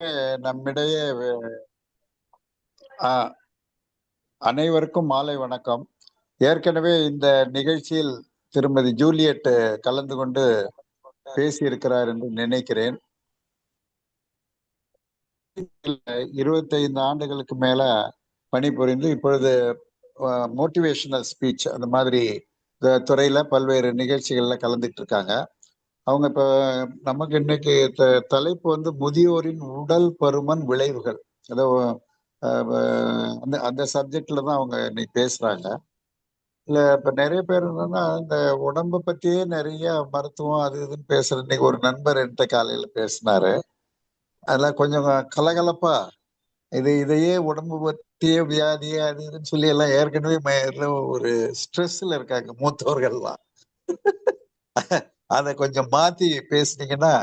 நம்மிடையே ஆ, அனைவருக்கும் மாலை வணக்கம். ஏற்கனவே இந்த நிகழ்ச்சியில் திருமதி ஜூலியட் கலந்து கொண்டு பேசியிருக்கிறார் என்று நினைக்கிறேன். 25 ஆண்டுகளுக்கு மேல பணிபுரிந்து இப்பொழுது மோட்டிவேஷனல் ஸ்பீச் அந்த மாதிரி துறையில பல்வேறு நிகழ்ச்சிகள்ல கலந்துட்டு இருக்காங்க. அவங்க இப்ப நமக்கு இன்னைக்கு தலைப்பு வந்து முதியோரின் உடல் பருமன் விளைவுகள். அதோ அந்த அந்த சப்ஜெக்ட்ல தான் அவங்க இன்னைக்கு பேசுறாங்க. இல்ல இப்ப நிறைய பேர் என்னன்னா இந்த உடம்ப பத்தியே நிறைய மருத்துவம் அது இதுன்னு பேசுற இன்னைக்கு ஒரு நண்பர் என்கிட்ட காலையில பேசினாரு. அதெல்லாம் கொஞ்சம் கலகலப்பா இதையே உடம்பு பத்தியே வியாதி அது இதுன்னு சொல்லி எல்லாம் ஏற்கனவே ஒரு ஸ்ட்ரெஸ்ல இருக்காங்க மூத்தவர்கள்லாம். அதை கொஞ்சம் மாத்தி பேசுனீங்கன்னா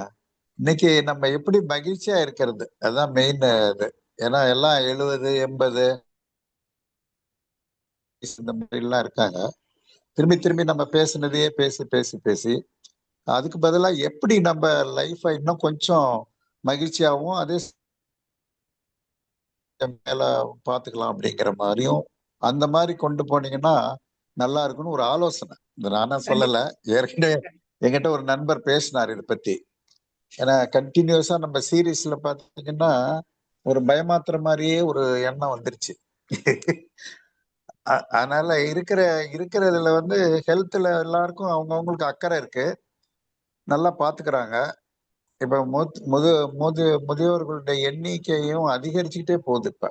இன்னைக்கு நம்ம எப்படி மகிழ்ச்சியா இருக்கிறது அதுதான் மெயின் இது. ஏன்னா எல்லாம் 70 80 இந்த மாதிரி எல்லாம் இருக்காங்க. திரும்பி திரும்பி நம்ம பேசுனதையே பேசி பேசி பேசி அதுக்கு பதிலா எப்படி நம்ம லைஃபை இன்னும் கொஞ்சம் மகிழ்ச்சியாகவும் அதே மேல பாத்துக்கலாம் அப்படிங்கிற மாதிரியும் அந்த மாதிரி கொண்டு போனீங்கன்னா நல்லா இருக்குன்னு ஒரு ஆலோசனை. இது நானா சொல்லல, ஏற்கனவே என்கிட்ட ஒரு நண்பர் பேசினார் இதை பத்தி. ஏன்னா கண்டினியூஸா நம்ம சீரீஸ்ல பாத்தீங்கன்னா ஒரு பயமாத்துற மாதிரியே ஒரு எண்ணம் வந்துருச்சு. அதனால இருக்கிறதுல வந்து ஹெல்த்ல எல்லாருக்கும் அவங்கவுங்களுக்கு அக்கறை இருக்கு, நல்லா பாத்துக்கிறாங்க. இப்ப முதியோர்களுடைய எண்ணிக்கையும் அதிகரிச்சுக்கிட்டே போகுது. இப்ப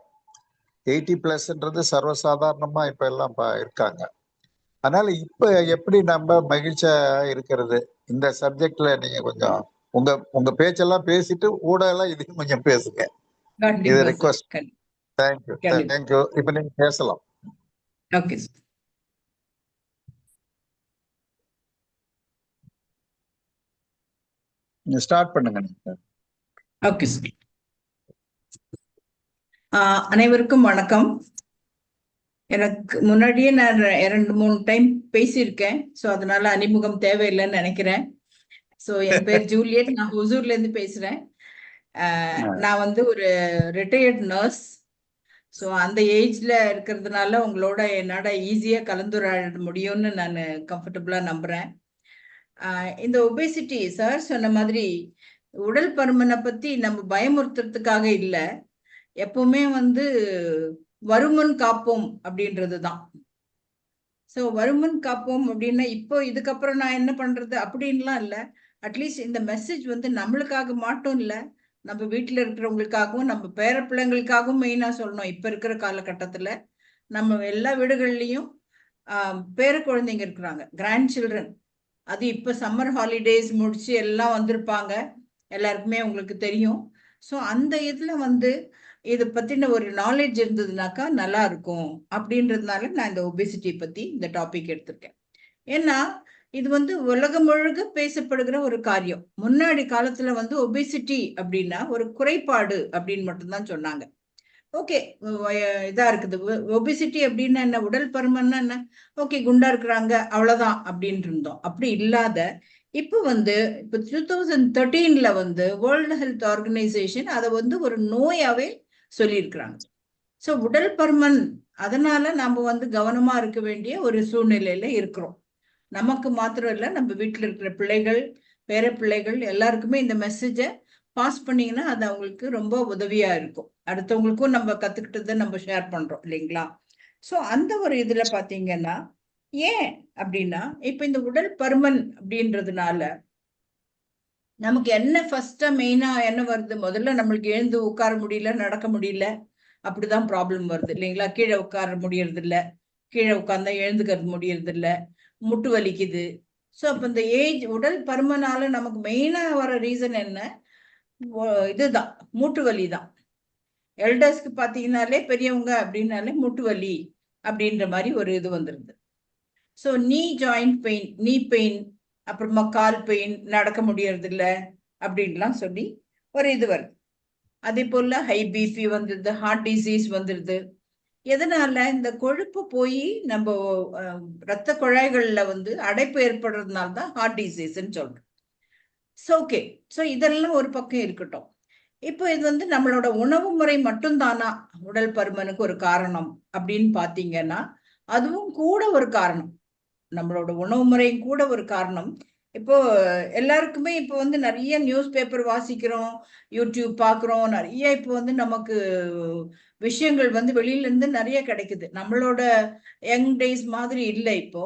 80+ன்றது சர்வசாதாரணமா இப்ப எல்லாம் இருக்காங்க. அதனால இப்ப எப்படி நம்ம மகிழ்ச்சியா இருக்கிறது இந்த சப்ஜெக்ட்ல நீங்க கொஞ்சம் உங்க உங்க பேச்செல்லாம் பேசிட்டு ஊடகம் இதையும் கொஞ்சம் பேசுங்க. இது ரெக்வஸ்ட். Thank you thank you. இப்ப நீங்க பேசலாம். ஓகே ஸ்டார்ட் பண்ணுங்க நீங்க. Okay sir. அனைவருக்கும் வணக்கம். எனக்கு முன்னாடியே நான் 2-3 டைம் பேசியிருக்கேன். ஸோ அதனால அறிமுகம் தேவையில்லைன்னு நினைக்கிறேன். ஸோ என் பேர் ஜூலியட், நான் ஹுசூர்ல இருந்து பேசுறேன். நான் வந்து ஒரு ரிட்டையர்ட் நர்ஸ். ஸோ அந்த ஏஜ்ல இருக்கிறதுனால உங்களோட என்னோட ஈஸியா கலந்துரையாட முடியும்னு நான் கம்ஃபர்டபுளா நம்புறேன். இந்த ஒபேசிட்டி சார் சொன்ன மாதிரி உடல் பருமனை பத்தி நம்ம பயமுறுத்துறதுக்காக இல்லை, எப்பவுமே வந்து வருமுன் காப்போம் அப்படின்றது தான். ஸோ வருமுன் காப்போம் அப்படின்னா இப்போ இதுக்கப்புறம் நான் என்ன பண்றது அப்படின்லாம் இல்லை. அட்லீஸ்ட் இந்த மெசேஜ் வந்து நம்மளுக்காக மட்டும் இல்லை, நம்ம வீட்டில் இருக்கிறவங்களுக்காகவும் நம்ம பேர பிள்ளைங்களுக்காகவும் மெயினாக சொல்லணும். இப்போ இருக்கிற காலகட்டத்தில் நம்ம எல்லா வீடுகள்லையும் பேர குழந்தைங்க இருக்கிறாங்க, கிராண்ட் சில்ட்ரன். அது இப்போ சம்மர் ஹாலிடேஸ் முடிச்சு எல்லாம் வந்திருப்பாங்க, எல்லாருக்குமே உங்களுக்கு தெரியும். ஸோ அந்த இதில் வந்து இதை பற்றின ஒரு நாலேஜ் இருந்ததுனாக்கா நல்லா இருக்கும் அப்படின்றதுனால நான் இந்த ஒபேசிட்டி பற்றி இந்த டாபிக் எடுத்திருக்கேன். ஏன்னா இது வந்து உலகம் முழுக்க பேசப்படுகிற ஒரு காரியம். முன்னாடி காலத்தில் வந்து ஒபேசிட்டி அப்படின்னா ஒரு குறைபாடு அப்படின்னு மட்டும்தான் சொன்னாங்க. ஓகே, இதா இருக்குது. ஒபிசிட்டி அப்படின்னா என்ன, உடல் பருமன்னா என்ன, ஓகே குண்டா இருக்கிறாங்க அவ்வளவுதான் அப்படின்னு இருந்தோம். அப்படி இல்லாத இப்போ வந்து இப்போ 2013 வந்து வேர்ல்டு ஹெல்த் ஆர்கனைசேஷன் அதை வந்து ஒரு நோயாவே சொல்லியிருக்கிறாங்க. ஸோ உடல் பருமன், அதனால நம்ம வந்து கவனமா இருக்க வேண்டிய ஒரு சூழ்நிலையில இருக்கிறோம். நமக்கு மாத்திரம் இல்லை, நம்ம வீட்டில் இருக்கிற பிள்ளைகள், பேர பிள்ளைகள் எல்லாருக்குமே இந்த மெசேஜை பாஸ் பண்ணீங்கன்னா அது அவங்களுக்கு ரொம்ப உதவியா இருக்கும். அடுத்தவங்களுக்கும் நம்ம கத்துக்கிட்டதை நம்ம ஷேர் பண்றோம் இல்லைங்களா? ஸோ அந்த ஒரு இதுல பாத்தீங்கன்னா ஏன் அப்படின்னா இப்ப இந்த உடல் பருமன் அப்படின்றதுனால நமக்கு என்ன ஃபர்ஸ்டா மெயினா என்ன வருது, முதல்ல நம்மளுக்கு எழுந்து உட்கார முடியல, நடக்க முடியல, அப்படிதான் ப்ராப்ளம் வருது இல்லைங்களா? கீழே உட்கார முடியறது இல்லை, கீழே உட்கார்ந்தா எழுந்துக்கிறது முடியறது இல்லை, முட்டு வலிக்குது. ஸோ அப்போ இந்த ஏஜ் உடல் பருமனால நமக்கு மெயினா வர ரீசன் என்ன, இதுதான் மூட்டு வலி தான். எல்டர்ஸ்க்கு பார்த்தீங்கன்னாலே பெரியவங்க அப்படின்னாலே மூட்டு வலி அப்படின்ற மாதிரி ஒரு இது வந்துருது. ஸோ நீ ஜாயிண்ட் பெயின், நீ பெயின், அப்புறமா கால் பெயின், நடக்க முடியறது இல்லை அப்படின்லாம் சொல்லி ஒரு இது வருது. அதே போல ஹை பிபி வந்துடுது, ஹார்ட் டிசீஸ் வந்துடுது. எதனால இந்த கொழுப்பு போய் நம்ம ரத்த குழாய்கள்ல வந்து அடைப்பு ஏற்படுறதுனால தான் ஹார்ட் டிசீஸ்ன்னு சொல்றோம். ஸோ ஓகே, ஸோ இதெல்லாம் ஒரு பக்கம் இருக்கட்டும். இப்போ இது வந்து நம்மளோட உணவு முறை மட்டும்தானா உடல் பருமனுக்கு ஒரு காரணம் அப்படின்னு பாத்தீங்கன்னா அதுவும் கூட ஒரு காரணம். நம்மளோட உணவு முறையும் கூட ஒரு காரணம். இப்போ எல்லாருக்குமே இப்போ வந்து நிறைய நியூஸ் பேப்பர் வாசிக்கிறோம், யூடியூப் பார்க்குறோம், நிறைய இப்போ வந்து நமக்கு விஷயங்கள் வந்து வெளியில இருந்து நிறைய கிடைக்குது. நம்மளோட யங் டேஸ் மாதிரி இல்லை இப்போ.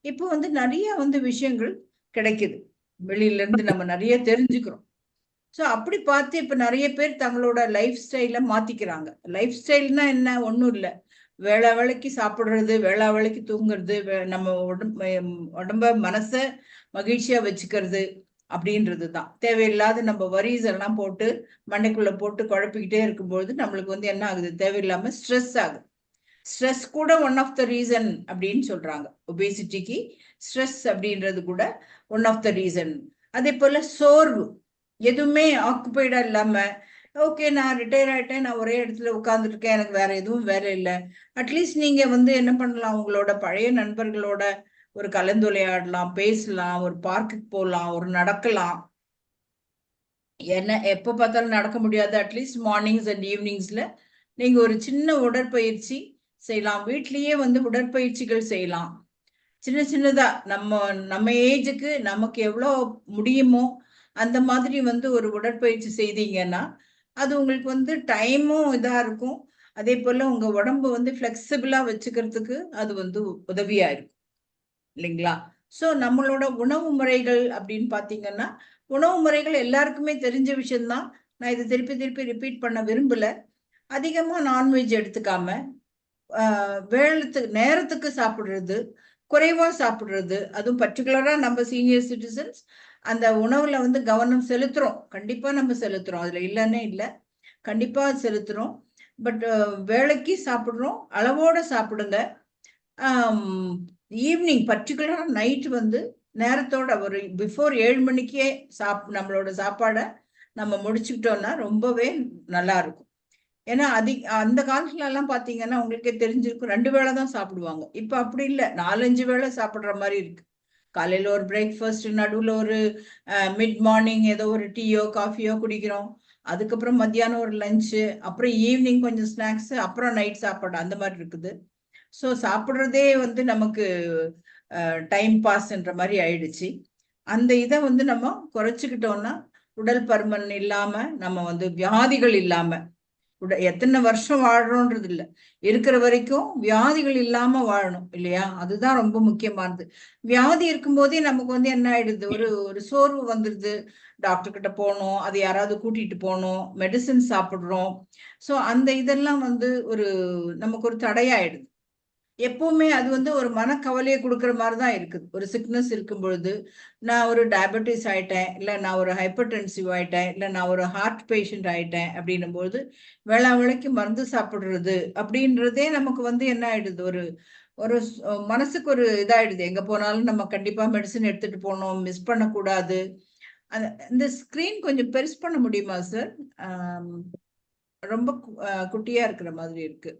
இப்போ வந்து நிறைய வந்து விஷயங்கள் கிடைக்குது, வெளியில இருந்து நம்ம நிறைய தெரிஞ்சுக்கிறோம். ஸோ அப்படி பார்த்து இப்ப நிறைய பேர் தங்களோட லைஃப் ஸ்டைல மாத்திக்கிறாங்க. லைஃப் ஸ்டைல்னா என்ன? ஒண்ணும் இல்ல, வேளா வேலைக்கு சாப்பிடுறது, வேளா வேலைக்கு தூங்குறது, நம்ம உடம்ப மனச மகிழ்ச்சியா வச்சுக்கிறது அப்படின்றது தான். தேவையில்லாத நம்ம வரிஸ் எல்லாம் போட்டு மண்டைக்குள்ள போட்டு குழப்பிக்கிட்டே இருக்கும்போது நம்மளுக்கு வந்து என்ன ஆகுது? தேவையில்லாம ஸ்ட்ரெஸ் ஆகுது. ஸ்ட்ரெஸ் கூட ஒன் ஆஃப் த ரீசன் அப்படின்னு சொல்றாங்க. ஒபேசிட்டிக்கு ஸ்ட்ரெஸ் அப்படின்றது கூட ஒன் ஆஃப் த ரீசன். அதே போல சோர்வு, எதுவுமே ஆக்குபைடா இல்லாம, ஓகே நான் ரிட்டையர் ஆயிட்டேன், நான் ஒரே இடத்துல உட்கார்ந்துட்டு இருக்கேன், எனக்கு வேற எதுவும் வேலை இல்லை. அட்லீஸ்ட் நீங்க வந்து என்ன பண்ணலாம், உங்களோட பழைய நண்பர்களோட ஒரு கலந்துரையாடலாம், பேசலாம், ஒரு பார்க்குக்கு போகலாம், ஒரு நடக்கலாம். என்ன எப்ப பார்த்தாலும் நடக்க முடியாது, அட்லீஸ்ட் மார்னிங்ஸ் அண்ட் ஈவினிங்ஸ்ல நீங்க ஒரு சின்ன உடற்பயிற்சி செய்யலாம். வீட்லயே வந்து உடற்பயிற்சிகள் செய்யலாம். சின்ன சின்னதா நம்ம நம்ம ஏஜுக்கு நமக்கு எவ்வளோ முடியுமோ அந்த மாதிரி வந்து ஒரு உடற்பயிற்சி செய்தீங்கன்னா அது உங்களுக்கு வந்து டைமும் இதா இருக்கும். அதே போல உங்க உடம்பு வந்து ஃபிளெக்சிபிளா வச்சுக்கிறதுக்கு அது வந்து உதவியா இருக்கும், இல்லைங்களா? ஸோ நம்மளோட உணவு முறைகள் அப்படின்னு பார்த்தீங்கன்னா, உணவு முறைகள் எல்லாருக்குமே தெரிஞ்ச விஷயம்தான். நான் இதை திருப்பி திருப்பி ரிப்பீட் பண்ண விரும்பல. அதிகமா நான்வெஜ் எடுத்துக்காம, நேரத்துக்கு சாப்பிடுறது, குறைவா சாப்பிடுறது, அதுவும் பர்டிகுலரா நம்ம சீனியர் சிட்டிசன்ஸ் அந்த உணவுல வந்து கவனம் செலுத்துறோம். கண்டிப்பா நம்ம செலுத்துறோம், அதுல இல்லைன்னே இல்லை, கண்டிப்பா செலுத்துறோம். பட் வேலைக்கு சாப்பிடுறோம், அளவோட சாப்பிடுங்க. ஈவினிங் பர்டிகுலரா நைட் வந்து நேரத்தோட ஒரு பிஃபோர் 7 மணிக்கே நம்மளோட சாப்பாடை நம்ம முடிச்சுக்கிட்டோம்னா ரொம்பவே நல்லா இருக்கும். ஏன்னா அந்த காலத்துல எல்லாம் பாத்தீங்கன்னா உங்களுக்கே தெரிஞ்சிருக்கும், 2 வேளை தான் சாப்பிடுவாங்க. இப்ப அப்படி இல்லை, 4-5 வேளை சாப்பிடுற மாதிரி இருக்கு. காலையில ஒரு பிரேக்ஃபாஸ்ட், நடுவுல ஒரு மிட் மார்னிங் ஏதோ ஒரு டீயோ காஃபியோ குடிக்கிறோம், அதுக்கப்புறம் மத்தியானம் ஒரு லஞ்சு, அப்புறம் ஈவினிங் கொஞ்சம் ஸ்நாக்ஸ், அப்புறம் நைட் சாப்பாடு, அந்த மாதிரி இருக்குது. ஸோ சாப்பிட்றதே வந்து நமக்கு டைம் பாஸ்ன்ற மாதிரி ஆயிடுச்சு. அந்த இதை வந்து நம்ம குறைச்சிக்கிட்டோம்னா உடல் பருமன் இல்லாம, நம்ம வந்து வியாதிகள் இல்லாம எத்தனை வருஷம் வாழ்றோன்றது இல்ல, இருக்கிற வரைக்கும் வியாதிகள் இல்லாம வாழணும், இல்லையா? அதுதான் ரொம்ப முக்கியமானது. வியாதி இருக்கும்போதே நமக்கு வந்து என்ன ஆயிடுது, ஒரு ஒரு சோர்வு வந்துடுது. டாக்டர் கிட்ட போகணும், அது யாராவது கூட்டிட்டு போகணும், மெடிசின் சாப்பிடுறோம். ஸோ அந்த இதெல்லாம் வந்து ஒரு நமக்கு ஒரு தடையாயிடுது. எப்பவுமே அது வந்து ஒரு மனக்கவலையை கொடுக்குற மாதிரி தான் இருக்குது. ஒரு சிக்னஸ் இருக்கும் பொழுது, நான் ஒரு டயபெட்டிஸ் ஆயிட்டேன், இல்லை நான் ஒரு ஹைப்பர் டென்சிவ் ஆயிட்டேன், இல்லை நான் ஒரு ஹார்ட் பேஷண்ட் ஆயிட்டேன் அப்படின்னும் போது வேளா வேளைக்கு மருந்து சாப்பிடுறது அப்படின்றதே நமக்கு வந்து என்ன ஆயிடுது, ஒரு ஒரு மனசுக்கு ஒரு இதாயிடுது. எங்க போனாலும் நம்ம கண்டிப்பா மெடிசன் எடுத்துட்டு போகணும், மிஸ் பண்ணக்கூடாது. இந்த ஸ்கிரீன் கொஞ்சம் பெருசு பண்ண முடியுமா சார்? ரொம்ப குட்டியா இருக்கிற மாதிரி இருக்கு.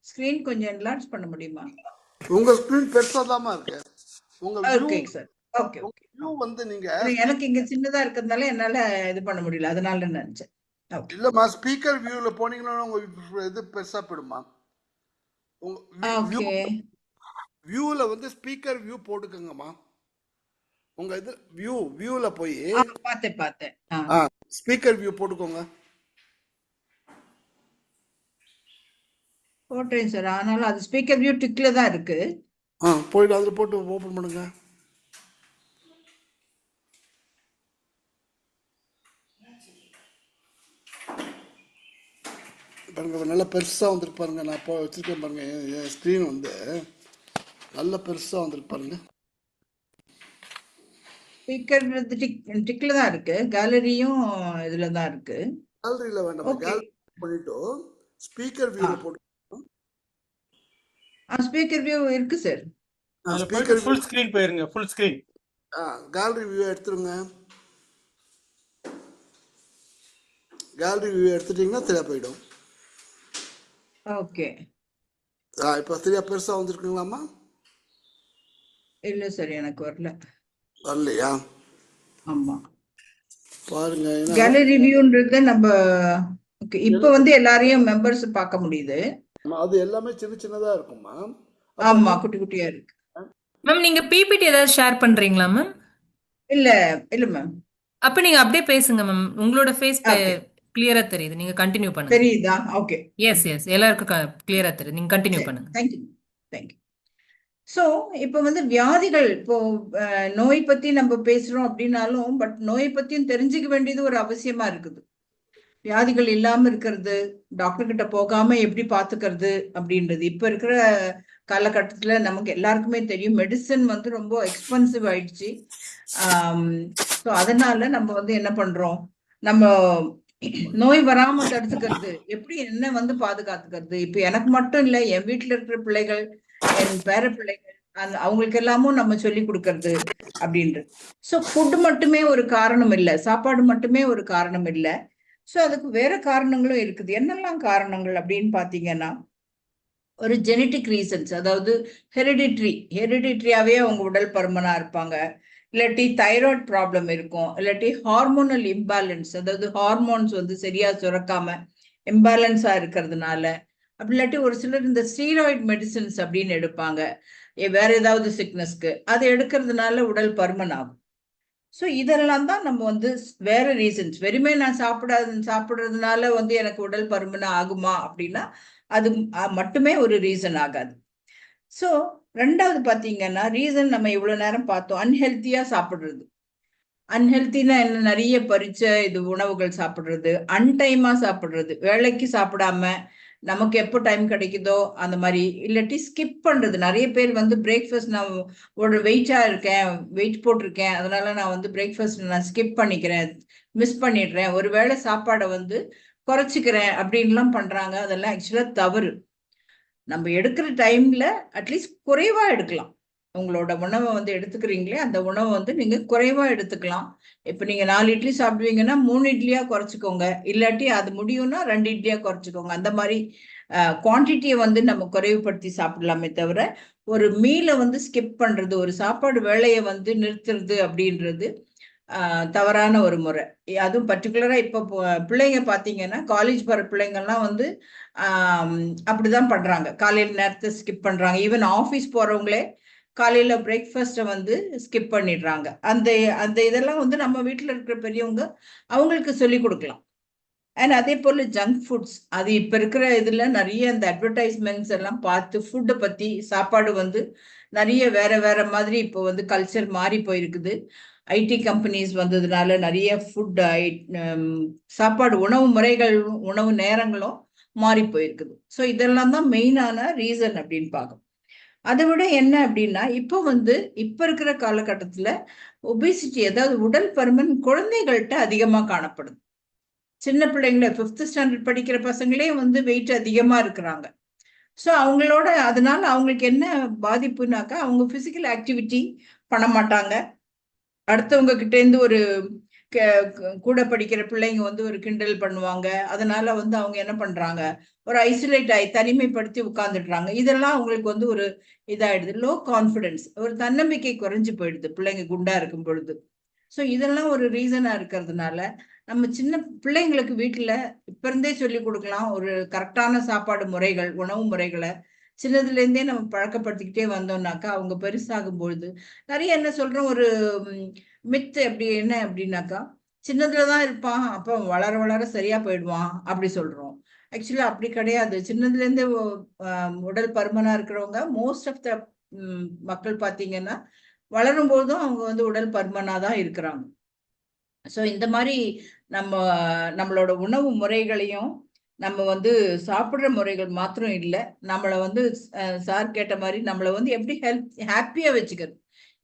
ஸ்கிரீன் கொஞ்சம் என்லார்ஜ் பண்ண முடியுமா? உங்க ஸ்கிரீன் பெருசா தான் இருக்கு. உங்க okay sir, okay okay. View வந்து நீங்க எனக்கு இங்க சின்னதா இருக்கிறதுனால என்னால இது பண்ண முடியல, அதனால நினைச்சேன். ஓகே. இல்லம்மா, ஸ்பீக்கர் வியூல போனீங்கன்னா உங்க இது பெருசா போயிடுமா. உங்க ஓகே. வியூல வந்து ஸ்பீக்கர் வியூ போட்டுக்கோங்கம்மா. உங்க இது வியூல போய் பார்த்தேன். ஸ்பீக்கர் வியூ போட்டுக்கோங்க. போட்டேன் சார், ஆனாலும் அது ஸ்பீக்கர் வியூ டிக்ல தான் இருக்கு. போயிட்டு அதுல போட்டு ஓபன் பண்ணுங்க. பாருங்க, நல்லா பெருசா வந்துருக்கு பாருங்க. நான் இப்போ வச்சிருக்கேன் பாருங்க, என் ஸ்கிரீன் வந்து நல்ல பெருசா வந்துருக்கு பாருங்க. ஸ்பீக்கர் டிக்ல தான் இருக்கு, கேலரியும் இதுல தான் இருக்கு. கேலரியில வேண்டாம், கேலரி பண்ணிட்டு ஸ்பீக்கர் வியூல போட்டு. ஸ்பீக்கர் வியூ இருக்கு சார். ஸ்பீக்கர் ஃபுல் ஸ்கிரீன் போயிருங்க, ஃபுல் ஸ்கிரீன். கேலரி வியூ எடுத்துருங்க. கேலரி வியூ எடுத்துட்டீங்கன்னா சரியா போயிடும். ஓகே. இப்போ சரியா பெருசா வந்திருக்குங்களாம்மா? இல்ல சார், எனக்கு வரல. வரலையா? ஆமா. பாருங்க. ஏன்னா கேலரி ரிவ்யூன்றது நம்ம இப்ப வந்து எல்லாரையும் மெம்பர்ஸ் பார்க்க முடியுது. அது எல்லாமே சின்ன சின்னதா இருக்குமா? அப்ப ஆமா, குட்டி குட்டியா இருக்கு. மேம் நீங்க பிபிடி ஏதாவது ஷேர் பண்றீங்களா மேம்? இல்ல இல்ல மேம். அப்ப நீங்க அப்படியே பேசுங்க மேம். உங்களோட ஃபேஸ் ஓகே, கிளியரா தெரியுது. நீங்க கண்டினியூ பண்ணுங்க. தெரியுதா? ஓகே, எஸ் எஸ் எல்லாருக்கும் கிளியரா தெரியுது. நீங்க கண்டினியூ சரி, பண்ணுங்க. Thank you thank you. ஸோ இப்போ வந்து வியாதிகள், இப்போ நோய் பத்தி நம்ம பேசுறோம் அப்படின்னாலும், பட் நோயை பத்தியும் தெரிஞ்சுக்க வேண்டியது ஒரு அவசியமா இருக்குது. வியாதிகள் இல்லாம இருக்கிறது, டாக்டர் கிட்ட போகாம எப்படி பாத்துக்கிறது அப்படின்றது இப்ப இருக்கிற காலகட்டத்துல நமக்கு எல்லாருக்குமே தெரியும். மெடிசன் வந்து ரொம்ப எக்ஸ்பென்சிவ் ஆயிடுச்சு. ஸோ அதனால நம்ம வந்து என்ன பண்றோம், நம்ம நோய் வராம தடுத்துக்கிறது எப்படி, என்ன வந்து பாதுகாத்துக்கிறது. இப்ப எனக்கு மட்டும் இல்ல, என் வீட்டுல இருக்கிற பிள்ளைகள், என் பேர பிள்ளைகள், அவங்களுக்கு எல்லாமும் நம்ம சொல்லி கொடுக்கறது அப்படின்றது. ஸோ ஃபுட் மட்டுமே ஒரு காரணம் இல்லை, சாப்பாடு மட்டுமே ஒரு காரணம் இல்லை. ஸோ அதுக்கு வேற காரணங்களும் இருக்குது. என்னெல்லாம் காரணங்கள் அப்படின்னு பாத்தீங்கன்னா, ஒரு ஜெனட்டிக் ரீசன்ஸ், அதாவது ஹெரிடிட்ரியாவே அவங்க உடல் பருமனா இருப்பாங்க, இல்லாட்டி தைராய்டு ப்ராப்ளம் இருக்கும், இல்லாட்டி ஹார்மோனல் இம்பேலன்ஸ், அதாவது ஹார்மோன்ஸ் வந்து சரியா சுரக்காம இம்பேலன்ஸா இருக்கிறதுனால, அப்படி இல்லாட்டி ஒரு சிலர் இந்த ஸ்டீராய்டு மெடிசின்ஸ் அப்படின்னு எடுப்பாங்க வேற ஏதாவது சிக்னஸ்க்கு, அதை எடுக்கிறதுனால உடல் பருமன் ஆகும். ஸோ இதெல்லாம் தான் நம்ம வந்து வேற ரீசன்ஸ். வெறுமே நான் சாப்பிடுறதுனால வந்து எனக்கு உடல் பருமன் ஆகுமா அப்படின்னா அது மட்டுமே ஒரு ரீசன் ஆகாது. ஸோ ரெண்டாவது பாத்தீங்கன்னா, ரீசன் நம்ம இவ்வளவு நேரம் பார்த்தோம், அன்ஹெல்த்தியா சாப்பிடுறது. அன்ஹெல்த்தினா என்ன, நிறைய பறிச்ச இது உணவுகள் சாப்பிடுறது, அன்டைமா சாப்பிடுறது, வேலைக்கு சாப்பிடாம நமக்கு எப்போ டைம் கிடைக்குதோ அந்த மாதிரி, இல்லாட்டி ஸ்கிப் பண்றது. நிறைய பேர் வந்து பிரேக்ஃபாஸ்ட், நான் ஒரு வெயிட்டா இருக்கேன், வெயிட் போட்டிருக்கேன், அதனால நான் வந்து பிரேக்ஃபாஸ்ட் நான் ஸ்கிப் பண்ணிக்கிறேன், மிஸ் பண்ணிடுறேன், ஒருவேளை சாப்பாடை வந்து குறைச்சிக்கிறேன் அப்படின்லாம் பண்றாங்க. அதெல்லாம் ஆக்சுவலா தவறு. நம்ம எடுக்கிற டைம்ல அட்லீஸ்ட் குறைவா எடுக்கலாம். உங்களோட உணவை வந்து எடுத்துக்கிறீங்களே, அந்த உணவை வந்து நீங்க குறைவா எடுத்துக்கலாம். இப்ப நீங்க 4 இட்லி சாப்பிடுவீங்கன்னா 3 இட்லியா குறைச்சிக்கோங்க, இல்லாட்டி அது முடியும்னா 2 இட்லியா குறைச்சிக்கோங்க. அந்த மாதிரி குவான்டிட்டியை வந்து நம்ம குறைவுபடுத்தி சாப்பிடலாமே தவிர, ஒரு மீலை வந்து ஸ்கிப் பண்றது, ஒரு சாப்பாடு வேலையை வந்து நிறுத்துறது அப்படின்றது தவறான ஒரு முறை. அதுவும் பர்டிகுலரா இப்ப பிள்ளைங்க பாத்தீங்கன்னா, காலேஜ் போற பிள்ளைங்கள்லாம் வந்து அப்படிதான் பண்றாங்க. காலையில நேரத்தை ஸ்கிப் பண்றாங்க. ஈவன் ஆபீஸ் போறவங்களே காலையில பிரேக்ஃபாஸ்ட்டை வந்து ஸ்கிப் பண்ணிடுறாங்க. அந்த அந்த இதெல்லாம் வந்து நம்ம வீட்டுல இருக்கிற பெரியவங்க அவங்களுக்கு சொல்லி கொடுக்கலாம். அண்ட் அதே போல ஜங்க் ஃபுட்ஸ், அது இப்ப இருக்கிற இதுல நிறைய அந்த அட்வர்டைஸ்மெண்ட்ஸ் எல்லாம் பார்த்து ஃபுட்டை பத்தி, சாப்பாடு வந்து நிறைய வேற வேற மாதிரி இப்போ வந்து கல்ச்சர் மாறி போயிருக்குது. ஐடி கம்பெனிஸ் வந்ததுனால நிறைய ஃபுட் சாப்பாடு உணவு முறைகளும் உணவு நேரங்களும் மாறி போயிருக்குது. ஸோ இதெல்லாம் தான் மெயினான ரீசன் அப்படின்னு பார்க்கணும். அதை விட என்ன அப்படின்னா, இப்போ வந்து இப்ப இருக்கிற காலகட்டத்துல ஒபிசிட்டி, அதாவது உடல் பருமன் குழந்தைகள்கிட்ட அதிகமா காணப்படுது. சின்ன பிள்ளைங்கள 5th ஸ்டாண்டர்ட் படிக்கிற பசங்களே வந்து வெயிட் அதிகமா இருக்கிறாங்க. ஸோ அவங்களோட அதனால அவங்களுக்கு என்ன பாதிப்புனாக்கா, அவங்க பிசிக்கல் ஆக்டிவிட்டி பண்ண மாட்டாங்க. அடுத்தவங்க கிட்ட இருந்து ஒரு கூட படிக்கிற பிள்ளைங்க வந்து ஒரு கிண்டல் பண்ணுவாங்க. அதனால வந்து அவங்க என்ன பண்றாங்க, ஒரு ஐசோலேட் ஆகி தனிமைப்படுத்தி உட்கார்ந்துடுறாங்க. இதெல்லாம் அவங்களுக்கு வந்து ஒரு இதாயிடுது, லோ கான்பிடன்ஸ், ஒரு தன்னம்பிக்கை குறைஞ்சு போயிடுது பிள்ளைங்க குண்டா இருக்கும் பொழுது. ஸோ இதெல்லாம் ஒரு ரீசனா இருக்கிறதுனால நம்ம சின்ன பிள்ளைங்களுக்கு வீட்டுல இப்ப இருந்தே சொல்லி கொடுக்கலாம். ஒரு கரெக்டான சாப்பாடு முறைகள், உணவு முறைகளை சின்னதுல இருந்தே நம்ம பழக்கப்படுத்திக்கிட்டே வந்தோம்னாக்கா, அவங்க பெருசாகும் பொழுது நிறைய என்ன சொல்றோம், ஒரு மித்து அப்படி என்ன அப்படின்னாக்கா, சின்னதுலதான் இருப்பான், அப்ப வளர வளர சரியா போயிடுவான் அப்படி சொல்றோம். ஆக்சுவலா அப்படி கிடையாது. சின்னதுல இருந்தே உடல் பருமனா இருக்கிறவங்க மோஸ்ட் ஆஃப் த மக்கள் பாத்தீங்கன்னா வளரும் போதும் அவங்க வந்து உடல் பருமனா தான் இருக்கிறாங்க. ஸோ இந்த மாதிரி நம்மளோட உணவு முறைகளையும், நம்ம வந்து சாப்பிடுற முறைகள் மாத்திரம் இல்லை, நம்மளை வந்து சார் கேட்ட மாதிரி நம்மளை வந்து எப்படி ஹாப்பியா வச்சுக்கிறது,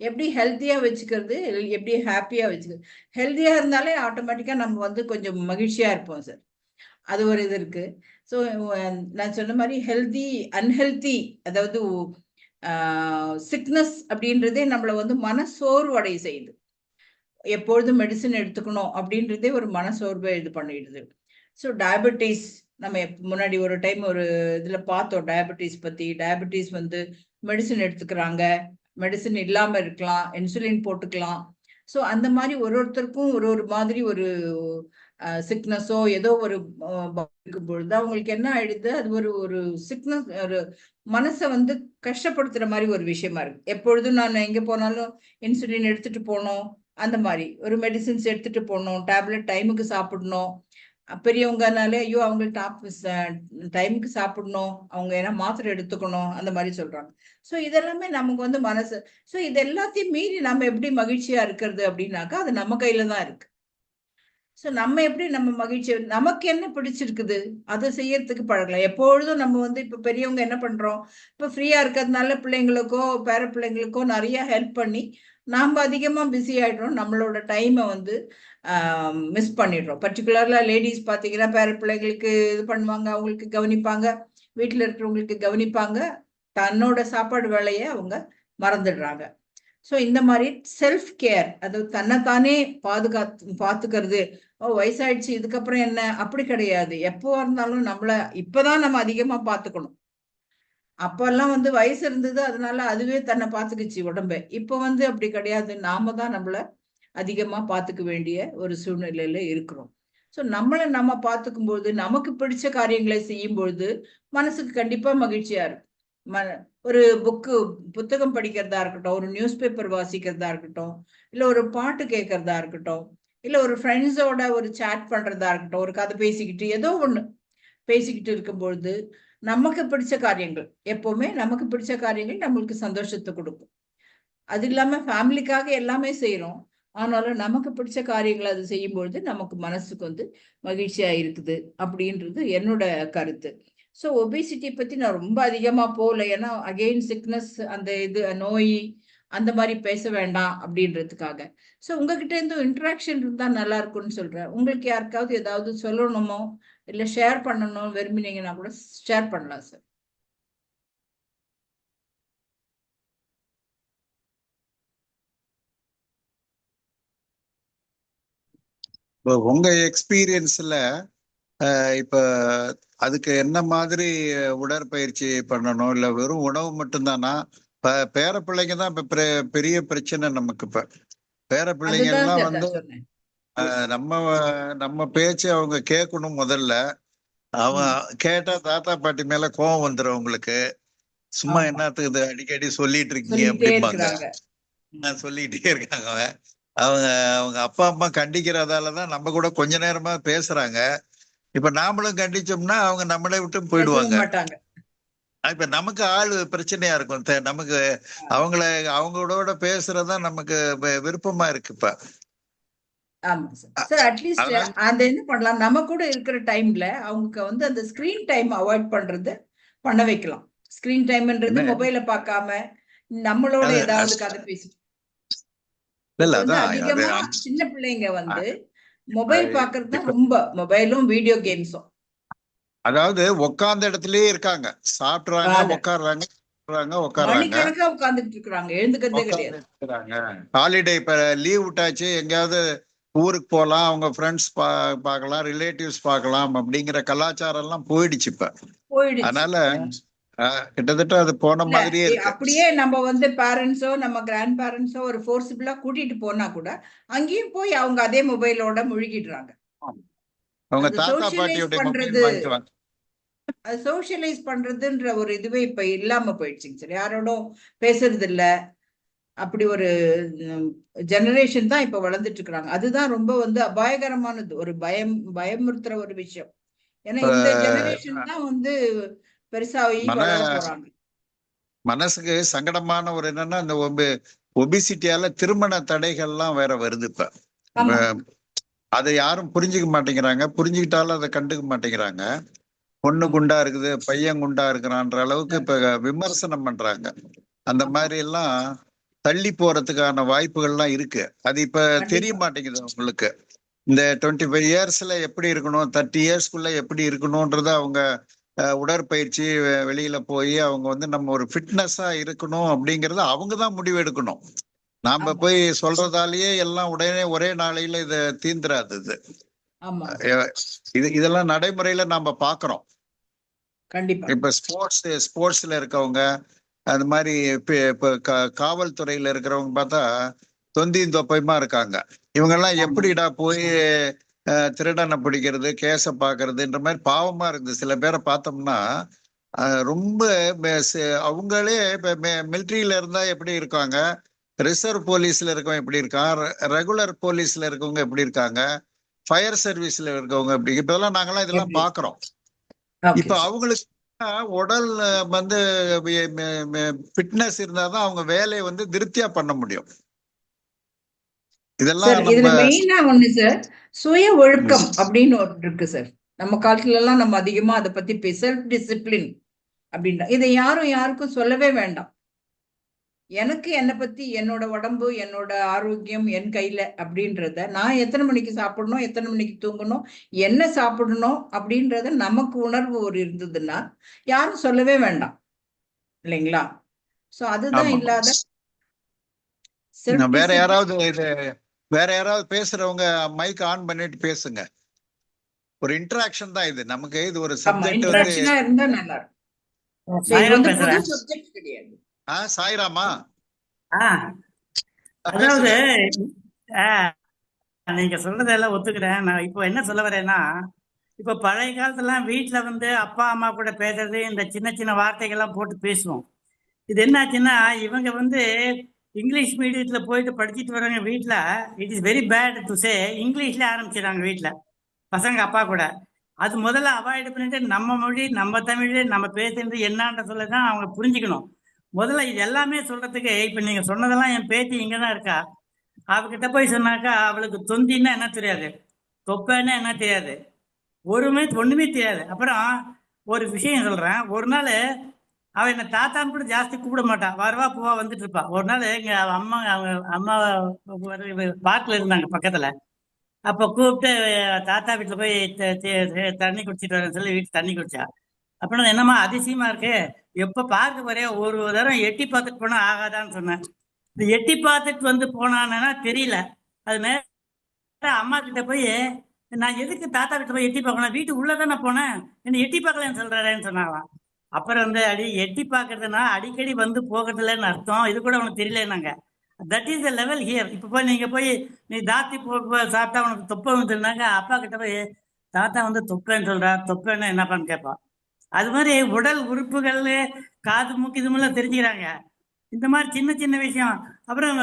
எப்படி ஹெல்த்தியா வச்சுக்கிறது, எப்படி ஹாப்பியா வச்சுக்கிறது. ஹெல்த்தியா இருந்தாலே ஆட்டோமேட்டிக்கா நம்ம வந்து கொஞ்சம் மகிழ்ச்சியா இருப்போம் சார். அது ஒரு இது இருக்கு. ஸோ நான் சொன்ன மாதிரி ஹெல்தி அன்ஹெல்தி, அதாவது சிக்னஸ் அப்படின்றதே நம்மளை வந்து மனசோர்வு அடைய செய்யுது. எப்பொழுதும் மெடிசன் எடுத்துக்கணும் அப்படின்றதே ஒரு மனசோர்வை இது பண்ணிடுது. ஸோ டயபெட்டிஸ், நம்ம முன்னாடி ஒரு டைம் ஒரு இதுல பார்த்தோம் டயபெட்டிஸ் பத்தி. டயபெட்டிஸ் வந்து மெடிசன் எடுத்துக்கிறாங்க, மெடிசன் இல்லாம இருக்கலாம், இன்சுலின் போட்டுக்கலாம், ஸோ அந்த மாதிரி ஒருத்தருக்கும் ஒரு மாதிரி ஒரு சிக்னஸோ ஏதோ ஒரு இருக்கும் பொழுது அவங்களுக்கு என்ன ஆயிடுது, அது ஒரு ஒரு சிக்னஸ், ஒரு மனசை வந்து கஷ்டப்படுத்துற மாதிரி ஒரு விஷயமா இருக்கு. எப்பொழுதும் நான் எங்க போனாலும் இன்சுலின் எடுத்துட்டு போகணும், அந்த மாதிரி ஒரு மெடிசின்ஸ் எடுத்துட்டு போகணும், டேப்லெட் டைமுக்கு சாப்பிடணும். பெரியவங்கனாலே ஐயோ அவங்க டைமுக்கு சாப்பிடணும், அவங்க ஏன்னா மாத்திரை எடுத்துக்கணும், அந்த மாதிரி சொல்றாங்க. ஸோ இதெல்லாமே நமக்கு வந்து மனசு. ஸோ இது எல்லாத்தையும் மீறி நம்ம எப்படி மகிழ்ச்சியா இருக்கிறது அப்படின்னாக்கா அது நம்ம கையில தான் இருக்கு. ஸோ நம்ம எப்படி நம்ம மகிழ்ச்சி, நமக்கு என்ன பிடிச்சிருக்குது அதை செய்யறதுக்கு பழகலாம். எப்பொழுதும் நம்ம வந்து இப்ப பெரியவங்க என்ன பண்றோம், இப்ப ஃப்ரீயா இருக்கிறதுனால பிள்ளைங்களுக்கோ பேர பிள்ளைங்களுக்கோ நிறைய ஹெல்ப் பண்ணி நாம அதிகமா பிஸி ஆயிடுறோம், நம்மளோட டைமை வந்து மிஸ் பண்ணிடுறோம். பர்டிகுலர்ல லேடிஸ் பாத்தீங்கன்னா பேர பிள்ளைங்களுக்கு இது பண்ணுவாங்க, அவங்களுக்கு கவனிப்பாங்க, வீட்டுல இருக்கிறவங்களுக்கு கவனிப்பாங்க, தன்னோட சாப்பாடு வேலையை அவங்க மறந்துடுறாங்க. ஸோ இந்த மாதிரி செல்ஃப் கேர், அது தன்னைத்தானே பார்த்துக்கிறது. வயசாயிடுச்சு இதுக்கப்புறம் என்ன, அப்படி கிடையாது. எப்போ இருந்தாலும் நம்மள இப்பதான் நம்ம அதிகமா பார்த்துக்கணும். அப்பெல்லாம் வந்து வயசு இருந்தது, அதனால அதுவே தன்னை பார்த்துக்குச்சு உடம்ப. இப்போ வந்து அப்படி கிடையாது, நாம தான் நம்மள அதிகமா பார்த்துக்க வேண்டிய ஒரு சூழ்நிலையில இருக்கிறோம். ஸோ நம்மளை நம்ம பார்த்துக்கும் போது, நமக்கு பிடிச்ச காரியங்களை செய்யும் பொழுது மனசுக்கு கண்டிப்பா மகிழ்ச்சியா இருக்கும். ஒரு புத்தகம் படிக்கிறதா இருக்கட்டும், ஒரு நியூஸ் பேப்பர் வாசிக்கிறதா இருக்கட்டும், இல்ல ஒரு பாட்டு கேட்கறதா இருக்கட்டும், இல்ல ஒரு ஃப்ரெண்ட்ஸோட ஒரு சாட் பண்றதா இருக்கட்டும், ஒரு கதை பேசிக்கிட்டு ஏதோ ஒண்ணு பேசிக்கிட்டு இருக்கும்பொழுது நமக்கு பிடிச்ச காரியங்கள், எப்பவுமே நமக்கு பிடிச்ச காரியங்கள் நம்மளுக்கு சந்தோஷத்தை கொடுக்கும். அது இல்லாம ஃபேமிலிக்காக எல்லாமே செய்யறோம், ஆனாலும் நமக்கு பிடிச்ச காரியங்களை அது செய்யும்பொழுது நமக்கு மனசுக்கு வந்து மகிழ்ச்சியா இருக்குது அப்படின்றது என்னோட கருத்து. ஸோ ஒபிசிட்டி பத்தி நான் ரொம்ப அதிகமா போகல, ஏன்னா அகெயின் சிக்னஸ், அந்த இது நோய் அந்த மாதிரி பேச வேண்டாம் அப்படின்றதுக்காக. ஸோ உங்ககிட்ட இருந்து இன்ட்ராக்ஷன் இருந்தா நல்லா இருக்கும்னு சொல்றேன். உங்களுக்கு யாருக்காவது ஏதாவது சொல்லணுமோ இல்ல ஷேர் பண்ணணும் விரும்பினீங்கன்னா கூட ஷேர் பண்ணலாம் சார். உங்க எக்ஸ்பீரியன்ஸ்ல இப்ப அதுக்கு என்ன மாதிரி உடற்பயிற்சி பண்ணணும், இல்ல வெறும் உணவு மட்டும்தானா? பேர பிள்ளைங்க தான் இப்ப பெரிய பிரச்சனை நமக்கு. இப்ப பேர பிள்ளைங்க எல்லாம் வந்து நம்ம நம்ம பேச்சு அவங்க கேட்கணும். முதல்ல அவன் கேட்டா தாத்தா பாட்டி மேல கோவம் வந்துடும் உங்களுக்கு. சும்மா என்னத்துக்கு இது அடிக்கடி சொல்லிட்டு இருக்கீங்க அப்படிம்பாங்க. சொல்லிட்டே இருக்காங்க. அவங்க அவங்க அப்பா அம்மா கண்டிக்கிறதாலதான் நம்ம கூட கொஞ்ச நேரமா பேசுறாங்க. இப்ப நாமளும் கண்டிச்சோம்னா அவங்க நம்மளை விட்டு போயிடுவாங்க. இப்ப நமக்கு ஆளு பிரச்சனையா இருக்கும். நமக்கு அவங்களோட பேசுறதா நமக்கு விருப்பமா இருக்கு. இப்ப ஆமா சார், அட்லீஸ்ட் அந்த என்ன பண்ணலாம், நம்ம கூட இருக்கிற டைம்ல அவங்க வந்து அந்த ஸ்கிரீன் டைம் அவாய்ட் பண்றது பண்ண வைக்கலாம். ஸ்கிரீன் டைம்ன்றது மொபைல பார்க்காம நம்மளோட ஏதாவது கதை பேசிட்டு. அதிகமா சின்ன பிள்ளைங்க வந்து மொபைல் பாக்குறது தான் ரொம்ப, மொபைலும் வீடியோ கேம்ஸும். அதாவது உட்கார்ந்த இடத்துலயே இருக்காங்க, சாப்பிடுறாங்க, உட்கார்றாங்க, மணிக்கணக்கா உட்கார்ந்துட்டு இருக்காங்க, எழுந்துக்கிறதே கிடையாது. ஹாலிடே இப்ப லீவ் விட்டாச்சு, எங்கேயாவது ஊருக்கு போகலாம், அவங்க ஃப்ரெண்ட்ஸ் பார்க்கலாம், ரிலேட்டிவ்ஸ் பார்க்கலாம் அப்படிங்கிற கலாச்சாரம் எல்லாம் போயிடுச்சு இப்ப. அதனால கிட்டத்தட்ட அது போன மாதிரியே இருக்கு. அப்படியே நம்ம வந்து பேரண்ட்ஸோ நம்ம கிராண்ட் பேரண்ட்ஸோ ஒரு ஃபோர்ஸபிளா கூட்டிட்டு போனா கூட அங்கேயும் போய் அவங்க அதே மொபைலோட முழுகிடுறாங்க. அவங்க தாத்தா பாட்டியோட மொபைல் வாங்கிக்குவாங்க. அது சோஷியலைஸ் பண்றதுன்ற ஒரு இதுவே இப்ப இல்லாம போயிடுச்சுங்க சார். யாரோடும் பேசுறது இல்ல, அப்படி ஒரு ஜெனரேஷன் தான் இப்ப வளர்ந்துட்டு இருக்கிறாங்க. அதுதான் ரொம்ப வந்து அபாயகரமானது, ஒரு பயமுறுத்துற ஒரு விஷயம். ஏன்னா இந்த ஜெனரேஷன் தான் வந்து பெருசாகி வளர போறாங்க. மனசுக்கு சங்கடமான ஒரு என்னன்னா, இந்த ஒபிசிட்டியால திருமண தடைகள்லாம் வேற வருது. இப்ப அதை யாரும் புரிஞ்சுக்க மாட்டேங்கிறாங்க. புரிஞ்சுக்கிட்டாலும் அதை கண்டுக்க மாட்டேங்கிறாங்க. பொண்ணு குண்டா இருக்குது, பையன் குண்டா இருக்கிறான்ற அளவுக்கு இப்ப விமர்சனம் பண்றாங்க. அந்த மாதிரி எல்லாம் தள்ளி போறதுக்கான வாய்ப்புகள்லாம் இருக்கு. அது இப்ப தெரிய மாட்டேங்குது அவங்களுக்கு. இந்த 25 இயர்ஸ்ல எப்படி இருக்கணும், 30 இயர்ஸ்க்குள்ள எப்படி இருக்கணும்ன்றத அவங்க உடற்பயிற்சி வெளியில போய் அவங்க வந்து நம்ம ஒரு ஃபிட்னஸா இருக்கணும் அப்படிங்கறத அவங்கதான் முடிவு எடுக்கணும். நாம போய் சொல்றதாலேயே எல்லாம் உடனே ஒரே நாளையில இத தீந்துராது. இதெல்லாம் நடைமுறையில நாம பாக்குறோம். இப்ப ஸ்போர்ட்ஸ்ல இருக்கவங்க, அது மாதிரி இப்ப காவல்துறையில இருக்கிறவங்க பார்த்தா தொந்தியும் தொப்பையுமா இருக்காங்க. இவங்கெல்லாம் எப்படிடா போய் திருடனை பிடிக்கிறது, கேஸை பார்க்கறதுன்ற மாதிரி பாவமா இருக்குது. சில பேரை பார்த்தோம்னா ரொம்ப அவங்களே இப்ப மிலிட்ரியில இருந்தா எப்படி இருக்காங்க, ரிசர்வ் போலீஸ்ல இருக்கவங்க எப்படி இருக்கான், ரெகுலர் போலீஸ்ல இருக்கவங்க எப்படி இருக்காங்க, ஃபயர் சர்வீஸ்ல இருக்கவங்க எப்படி, இப்பெல்லாம் நாங்கெல்லாம் இதெல்லாம் பாக்குறோம். இப்ப அவங்களுக்கு உடல் வந்து ஃபிட்னஸ் இருந்தாதான் அவங்க வேலையை வந்து திருப்தியா பண்ண முடியும். இதெல்லாம் இதுல நம்ம மெயினா ஒண்ணு சார், சுய ஒழுக்கம் அப்படின்னு ஒரு இருக்கு சார். நம்ம காலத்துல எல்லாம் நம்ம அதிகமா அதை பத்தி செல்ஃப் டிசிப்ளின் அப்படின்ற இதை யாருக்கும் சொல்லவே வேண்டாம். எனக்கு என்னை பத்தி, என்னோட உடம்பு, என்னோட ஆரோக்கியம் என் கையில அப்படின்றத, நான் எத்தனை மணிக்கு சாப்பிடணும், எத்தனை மணிக்கு தூங்கணும், என்ன சாப்பிடணும் அப்படின்றத நமக்கு உணர்வு ஒரு இருந்ததுன்னா யாரும் சொல்லவே வேண்டாம் இல்லைங்களா? சோ அதுதான் இல்லாத வேற யாராவது பேசுறவங்க மைக் ஆன் பண்ணிட்டு பேசுங்க. ஒரு இன்டராக்ஷன் தான் இது. நமக்கு இது ஒரு சப்ஜெக்ட் இன்டராக்ஷனா இருந்தா நல்லா இருக்கும். இது வந்து புது சப்ஜெக்ட் கிடையாது. சாய்ராமா, அதாவது நீங்க சொல்றதெல்லாம் ஒத்துக்கிறேன். நான் இப்போ என்ன சொல்ல வரேன்னா, இப்போ பழைய காலத்துலாம் வீட்டுல வந்து அப்பா அம்மா கூட பேசுறது, இந்த சின்ன சின்ன வார்த்தைகள்லாம் போட்டு பேசுவோம். இது என்னாச்சுன்னா, இவங்க வந்து இங்கிலீஷ் மீடியத்துல போயிட்டு படிச்சுட்டு வர்றவங்க வீட்டுல it is very bad to say இங்கிலீஷ்ல ஆரம்பிச்சிடறாங்க வீட்டுல பசங்க அப்பா கூட. அது முதல்ல அவாய்ட் பண்ணிட்டு நம்ம மொழி, நம்ம தமிழ், நம்ம பேசுறது என்னன்ற சொல்லதான் அவங்க புரிஞ்சுக்கணும். முதல்ல இது எல்லாமே சொல்றதுக்கு, இப்ப நீங்க சொன்னதெல்லாம் என் பேத்தி இங்கதான் இருக்கா, அவகிட்ட போய் சொன்னாக்கா அவளுக்கு தொந்தின்னா என்ன தெரியாது, தொப்பைன்னா என்ன தெரியாது, ஒண்ணுமே தெரியாது. அப்புறம் ஒரு விஷயம் சொல்றேன். ஒரு நாள் அவ என்ன தாத்தான்னு கூட ஜாஸ்தி கூப்பிட மாட்டா, வரவா போவா வந்துட்டு இருப்பா. ஒரு நாள் எங்க அம்மா பார்க்ல இருந்தாங்க பக்கத்துல. அப்ப கூப்பிட்டு தாத்தா வீட்டுல போய் தண்ணி குடிச்சிட்டு வரேன்னு சொல்லி வீட்டுல தண்ணி குடிச்சா. அப்படின்னா என்னம்மா அதிசயமா இருக்கு, எப்ப பார்க்க போறியா, ஒரு தரம் எட்டி பார்த்துட்டு போனா ஆகாதான்னு சொன்னேன். இந்த எட்டி பார்த்துட்டு வந்து போனான்னா தெரியல. அது நேரம் அம்மா கிட்ட போய், நான் எதுக்கு தாத்தா கிட்ட போய் எட்டி பார்க்கணும், வீட்டு உள்ளதானே போனேன், என்ன எட்டி பார்க்கலன்னு சொல்றாருன்னு சொன்னாங்களாம். அப்புறம் வந்து எட்டி பார்க்கறதுனா அடிக்கடி வந்து போகிறதுலன்னு அர்த்தம், இது கூட உனக்கு தெரியலன்னாங்க. That is the level here. இப்ப போய் நீங்க போய் நீ தாத்தி சாப்பிட்டா உனக்கு தொப்பை வந்துருந்தாங்க, அப்பா கிட்ட போய் தாத்தா வந்து தொப்பைன்னு சொல்றா, தொப்பைன்னு என்னப்பான்னு கேட்பான். அது மாதிரி உடல் உறுப்புகள், காது மூக்கு இதுமெல்லாம் தெரிஞ்சுக்கிறாங்க. இந்த மாதிரி சின்ன சின்ன விஷயம். அப்புறம்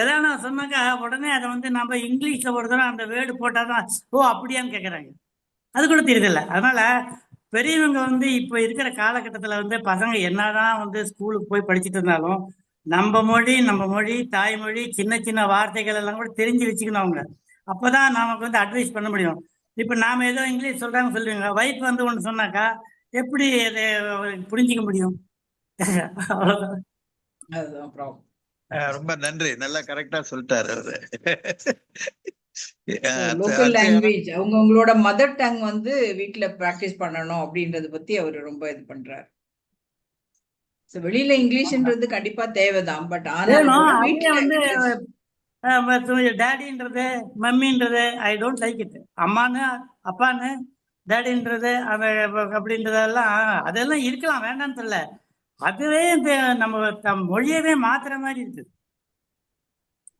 எதாவது சொன்னாக்கா உடனே அதை வந்து நம்ம இங்கிலீஷ்ல ஒரு தடவை அந்த வேர்டு போட்டாதான் ஓ அப்படியான்னு கேட்கறாங்க. அது கூட தெரியல. அதனால பெரியவங்க வந்து இப்ப இருக்கிற காலகட்டத்துல வந்து பசங்க என்னதான் வந்து ஸ்கூலுக்கு போய் படிச்சுட்டு இருந்தாலும் நம்ம மொழி தாய்மொழி, சின்ன சின்ன வார்த்தைகள் எல்லாம் கூட தெரிஞ்சு வச்சுக்கணும் அவங்க. அப்பதான் நமக்கு வந்து அட்வைஸ் பண்ண முடியும். இப்ப நாம ஏதோ இங்கிலீஷ் சொல்றாங்க சொல்லுவீங்க, வைஃப் வந்து ஒண்ணு சொன்னாக்கா எப்படி அதை புரிஞ்சுக்க முடியும்? அவ்வளவுதான். ரொம்ப நன்றி, நல்லா கரெக்டா சொல்லிட்டாரு அவரு. லோக்கல் லாங்குவேஜ் அவங்களோட மதர் டங் வந்து வீட்டுல பிராக்டிஸ் பண்ணணும் அப்படின்றத பத்தி அவரு ரொம்ப இது பண்றாரு. வெளியில இங்கிலீஷ்ன்றது கண்டிப்பா தேவைதான். பட் வந்து டேடின்றது மம்மின்றது ஐ டோன்ட் லைக் இட். அம்மான்னு அப்பான்னு டேடின்றது அப்படின்றதெல்லாம் அதெல்லாம் இருக்கலாம், வேண்டாம்னு சொல்ல. அதுவே இந்த நம்ம மொழியவே மாத்துற மாதிரி இருக்கு.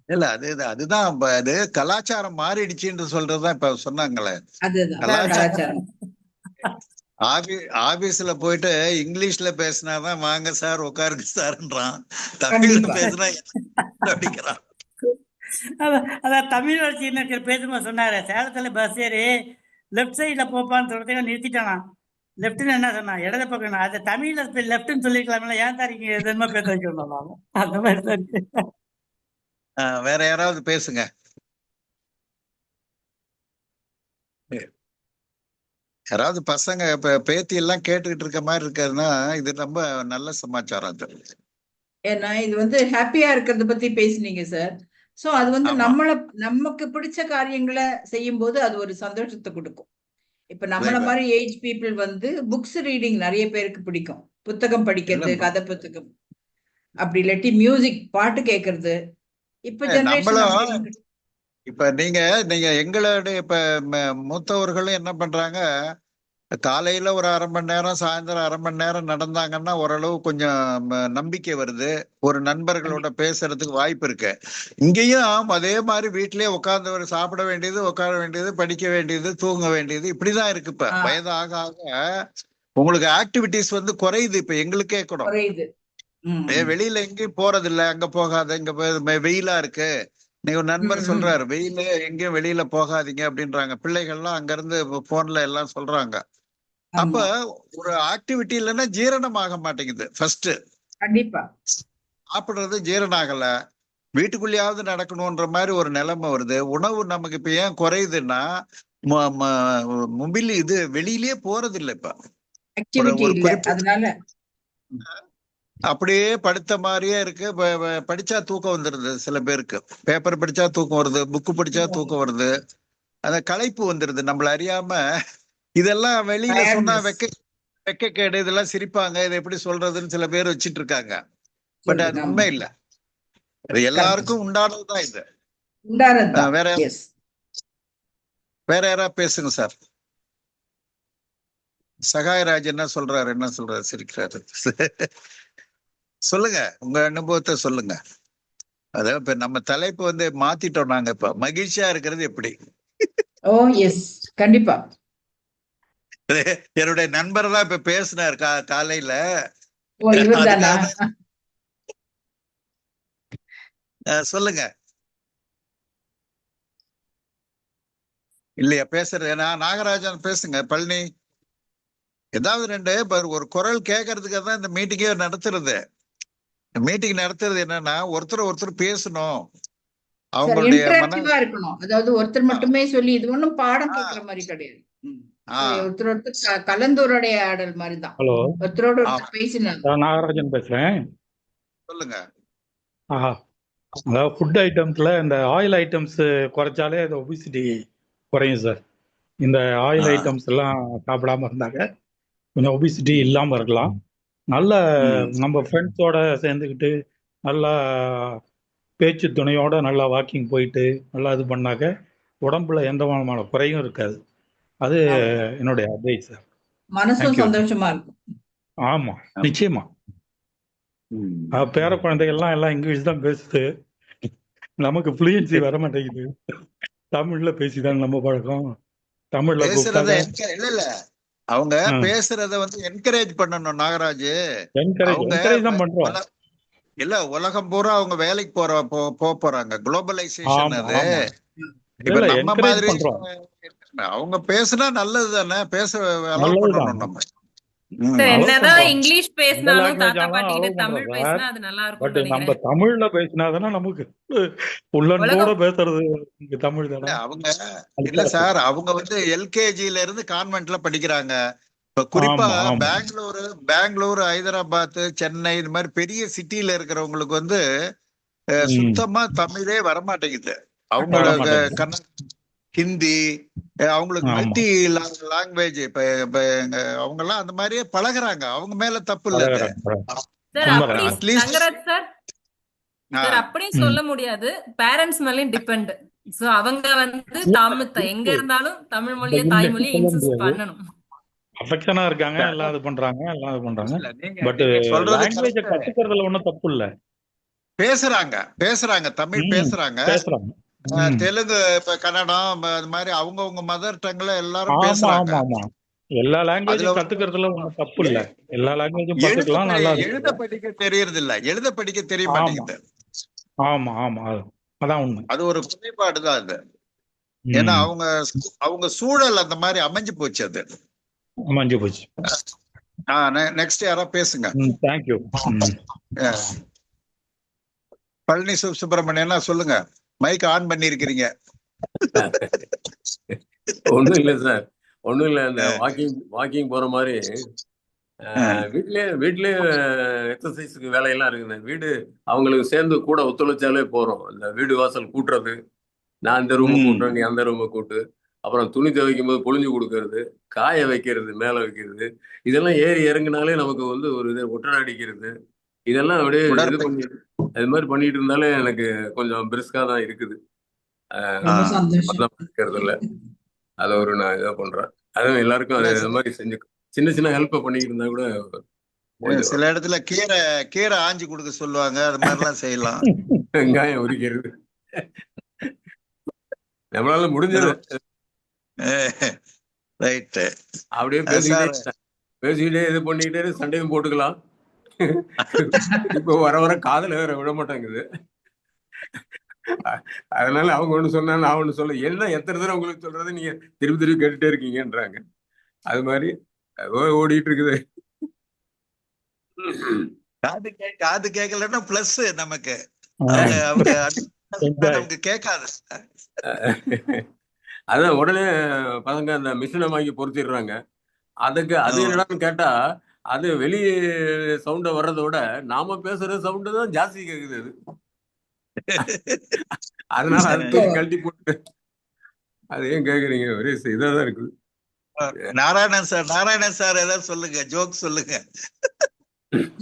இல்ல அதுதான் அது கலாச்சாரம் மாறிடுச்சுன்னு சொல்றதுதான் இப்ப சொன்னாங்களே. கலாச்சாரம் ஆபீஸ்ல போயிட்டு இங்கிலீஷ்ல பேசினாதான் வாங்க சார் உட்காருங்க சார்ன்றான், தமிழ்ல பேசினா அப்படிங்கிறான். அதான் தமிழ் வளர்ச்சி பேசும்போது சொன்னாரு, சேலத்துல பஸ் ஏறி லெப்ட் சைட்ல போப்பான்னு சொல்றதுக்கு நிறுத்திட்டானா. லெப்ட்னு என்ன சொன்னா, இடது பக்கம். அது தமிழ்ல லெப்ட்னு சொல்லிக்கலாம்ல, ஏன் தாரிங்க எதுமா பேச வைக்கணும். அந்த மாதிரி தான். வேற யாராவது பேசுங்க. யாராவது பசங்க இப்ப பேத்தி எல்லாம் கேட்டுக்கிட்டு இருக்க மாதிரி இருக்காருன்னா இது ரொம்ப நல்ல சமாச்சாரம். ஏன்னா இது வந்து ஹாப்பியா இருக்கிறத பத்தி பேசுனீங்க சார். சோ அது வந்து நமக்கு பிடிச்ச காரியங்களை செய்யும் போது அது ஒரு சந்தோஷத்தை கொடுக்கும். இப்ப நம்மள மாதிரி ஏஜ் பீப்புள் வந்து புக்ஸ் ரீடிங் நிறைய பேருக்கு பிடிக்கும், புத்தகம் படிக்கிறது, கதை புத்தகம், அப்படி இல்லாட்டி மியூசிக் பாட்டு கேட்கறது. இப்ப ஜெனரேஷன் இப்ப நீங்க எங்களுடைய இப்ப மூத்தவர்களும் என்ன பண்றாங்க, காலையில ஒரு 1/2 மணி நேரம், சாயந்தரம் 1/2 மணி நேரம் நடந்தாங்கன்னா ஓரளவு கொஞ்சம் நம்பிக்கை வருது. ஒரு நண்பர்களோட பேசுறதுக்கு வாய்ப்பு இருக்கு. இங்கேயும் அதே மாதிரி வீட்டிலேயே உட்கார்ந்து சாப்பிட வேண்டியது, உட்கார வேண்டியது, படிக்க வேண்டியது, தூங்க வேண்டியது இப்படிதான் இருக்கு. இப்ப வயது ஆக ஆக உங்களுக்கு ஆக்டிவிட்டிஸ் குறையுது. இப்ப எங்களுக்கே கூட குறையுது. வெளியில எங்கேயும் போறது இல்ல. அங்க போகாத, இங்க வெயிலா இருக்கு. நீ ஒரு நண்பர் சொல்றாரு, வெயில எங்கேயும் வெளியில போகாதீங்க அப்படின்றாங்க. பிள்ளைகள்லாம் அங்க இருந்து போன்ல எல்லாம் சொல்றாங்க. அப்ப ஒரு ஆக்டிவிட்டி இல்லைன்னா ஜீரணம் ஆக மாட்டேங்குது. ஃபர்ஸ்ட் கண்டிப்பா சாப்பிடுறது ஜீரணம் ஆகல, வீட்டுக்குள்ளேயாவது நடக்கணும்ன்ற மாதிரி ஒரு நிலைமை வருது. உணவு நமக்கு இப்ப ஏன் குறையுதுன்னா மொபைல் வெளியிலேயே போறது இல்லை. இப்ப ஆக்டிவிட்டி ஒரு இல்ல, குறிப்பிட்ட அதனால அப்படியே படுத்த மாதிரியே இருக்கு. படிச்சா தூக்கம் வந்துருது. சில பேருக்கு பேப்பர் படிச்சா தூக்கம் வருது, புக்கு படிச்சா தூக்கம் வருது. அந்த களைப்பு வந்துருது நம்மள அறியாம. இதெல்லாம் வெளியில சொன்னா டயர்ட்னஸ். வெக்கக்கேடு, இதெல்லாம் சிரிப்பாங்க, இதை எப்படி சொல்றதுன்னு சில பேர் வச்சிட்டு இருக்காங்க. பட் அது சொல்லுங்க. உண்மை இல்ல. அது எல்லாருக்கும் உண்டானதுதான் இது. உண்டானதுதான். வேற எஸ். வேற யாராவது பேசுங்க சார். சகாயராஜ் என்ன சொல்றாரு சிரிக்கிறாரு. சொல்லுங்க, உங்க அனுபவத்தை சொல்லுங்க. அதாவது இப்ப நம்ம தலைப்பு மாத்திட்டோம் நாங்க. இப்ப மகிழ்ச்சியா இருக்கிறது எப்படி? ஓ எஸ், கண்டிப்பா. என்னுடைய நண்பர் தான் இப்ப பேசினார் காலையில. ஓ இவர் தானா? சொல்லுங்க. இல்லையா பேசுறது? நாகராஜன் பேசுங்க. பழனி ஏதாவது ஒரு குரல் கேட்கறதுக்காக தான் இந்த மீட்டிங்கே நடத்துறது. மீட்டிங் நடத்துறது என்னன்னா ஒருத்தர் பேசணும். அவங்களுடைய இன்டராக்டிவா இருக்கணும். அதாவது ஒருத்தர் மட்டுமே சொல்லி, இது ஒண்ணும் பாடம் கேட்கிற மாதிரி கிடையாது. ஒருத்தர் கலந்துரையாடல் மாதிரி தான். ஹலோ, ஒருத்தரோட ஒருத்தர் பேசினாங்க. நான் நாகராஜன் பேசுறேன். சொல்லுங்க. அதாவது ஃபுட் ஐட்டம்ஸ்ல இந்த ஆயில் ஐட்டம்ஸ் குறைச்சாலே அந்த ஒபிசிட்டி குறையும் சார். இந்த ஆயில் ஐட்டம்ஸ் எல்லாம் சாப்பிடாம இருந்தாங்க கொஞ்சம் ஒபிசிட்டி இல்லாம இருக்கலாம். நல்ல நம்ம ஃப்ரெண்ட்ஸோட சேர்ந்துக்கிட்டு நல்லா பேச்சு துணையோட நல்லா வாக்கிங் போயிட்டு நல்லா இது பண்ணாக்க உடம்புல எந்த விதமான குறையும் இருக்காது. அது என்னுடைய அட்வைஸ் சார். மனசும் சந்தோஷமா இருக்கும். ஆமா, நிச்சயமா. பேர குழந்தைகள்லாம் எல்லாம் இங்கிலீஷ் தான் பேசுது. நமக்கு ஃப்ளூயன்சி வர மாட்டேங்குது. தமிழ்ல பேசிதான் நம்ம பழக்கம். தமிழ்ல இல்ல அவங்க பேசுறத என்கரேஜ் பண்ணணும் நாகராஜ். என்கரேஜ் தான் பண்றோம். இல்ல உலகம் பூரா அவங்க வேலைக்கு போறாங்க. குளோபலைசேஷன் அது. இப்ப நம்ம மாதிரி அவங்க பேசுனா நல்லது தானே. பேச பண்ணணும் நம்ம. என்னதான் இங்கிலீஷ் பேசினாலும் தாத்தா பாட்டிகிட்ட தமிழ் பேசினா அது நல்லா பட் இருக்கும். நம்ம தமிழ்ல பேசினாதானே நமக்கு உள்ளன்போட பேசுறது தமிழ் தானே. அவங்க இல்ல சார், அவங்க எல்கேஜில இருந்து கான்வென்ட்ல படிக்கிறாங்க. இப்ப குறிப்பா பெங்களூர், ஹைதராபாத், சென்னை இது மாதிரி பெரிய சிட்டில இருக்கிறவங்களுக்கு சுத்தமா தமிழே வரமாட்டேங்குது. அவங்களுக்கு ஹிந்தி, அவங்களுக்கு மல்டி லாங்குவேஜ். இப்ப அவங்க எல்லாம் அந்த மாதிரியே பழகுறாங்க. அவங்க மேல தப்பு இல்ல. அப்படி சொல்ல முடியாது. பேரண்ட்ஸ் மேலயும் டிபெண்ட். சோ அவங்க எங்க இருந்தாலும் தமிழ் மொழியை தாய்மொழியை இன்சிஸ்ட் பண்ணணும். அஃபெக்ஷனா இருக்காங்க, எல்லாம் இது பண்றாங்க. பட் லாங்குவேஜ் கத்துக்கிறதுல ஒண்ணும் தப்பு இல்ல. பேசுறாங்க தமிழ் பேசுறாங்க. தெலுங்கு, இப்ப கன்னடம், அது மாதிரி அவங்கவுங்க மதர் டங்ல எல்லாரும் பேசுறாங்க. எல்லா லாங்குவேஜும் கத்துக்கிறதுல ஒண்ணும் தப்பு இல்ல. எல்லா லாங்குவேஜும் கத்துக்கலாம். நல்லா எழுத படிக்க தெரியறது இல்ல. எழுத படிக்க தெரிய மாட்டேங்குது. ஆமா, அதான் உண்மை. அது ஒரு குறைபாடுதான் அது. ஏன்னா அவங்க சூழல் அந்த மாதிரி அமைஞ்சு போச்சு. அது அமைஞ்சு போச்சு. நெக்ஸ்ட் யாரா பேசுங்க. தேங்க்யூ. பழனி சுப்பிரமணியன் சொல்லுங்க. மைக் ஆன் பண்ணி இருக்கிறீங்க. ஒண்ணும் இல்ல சார், ஒண்ணும் இல்ல. இந்த வாக்கிங் போற மாதிரி வீட்லயே எக்ஸசைஸுக்கு வேலையெல்லாம் இருக்குங்க. வீடு அவங்களுக்கு சேர்ந்து கூட ஒத்துழைச்சாலே போறோம். இந்த வீடு வாசல் கூட்டுறது, நான் இந்த ரூம் கூட்டுறேன், நீ அந்த ரூமை கூட்டு, அப்புறம் துணி துவைக்கும் போது பொழிஞ்சு கொடுக்கறது, காய வைக்கிறது, மேல வைக்கிறது, இதெல்லாம் ஏறி இறங்கினாலே நமக்கு ஒரு இது ஒட்டடை அடிக்கிறது, இதெல்லாம் அப்படியே இது பண்ணி அது மாதிரி பண்ணிட்டு இருந்தாலே எனக்கு கொஞ்சம் பிரிஸ்கா தான் இருக்குது. இருக்கிறது இல்ல. அதை நான் இதை பண்றேன். அதான் எல்லாருக்கும் இல்ல அது மாதிரி செஞ்சு சின்ன சின்ன ஹெல்ப் பண்ணிக்கிட்டு இருந்தா கூட போயிட்டு சில இடத்துல கீரை ஆஞ்சி கொடுக்க சொல்லுவாங்க, அது மாதிரிலாம் செய்யலாம். வெங்காயம் உரிக்கிறது நம்மளால முடிஞ்சது. ரைட்டு அப்படியே சார். பேசிக்கிட்டே இது பண்ணிக்கிட்டே சண்டையும் போட்டுக்கலாம். இப்போ வர வர காதல வேற விட மாட்டாங்குது. அதனால அவங்க ஒண்ணு சொன்னா நான் ஒண்ணு சொல்ல, என்ன எத்தனை தடவை உங்களுக்கு சொல்றது, நீங்க திருப்பி திருப்பி கேட்டுட்டே இருக்கீங்கன்றாங்க. அது மாதிரி ஓடிட்டு இருக்குது. காது கேட்கலன்னா பிளஸ் நமக்கு, அவங்க நமக்கு கேட்காது. அதான் உடனே பசங்க அந்த மிஷினை வாங்கி பொருத்திடுறாங்க. அதுக்கு அது என்னடான்னு கேட்டா, அது வெளியே சவுண்ட வர்றதை விட நாம பேசுற சவுண்டு தான் ஜாஸ்தி கேக்குது. அது அதனால அது தூக்கி கழட்டி போட்டு அது ஏன் கேக்குறீங்க, ஒரே இதாதான் இருக்குது. நாராயணன் சார் ஏதாவது சொல்லுங்க, ஜோக் சொல்லுங்க.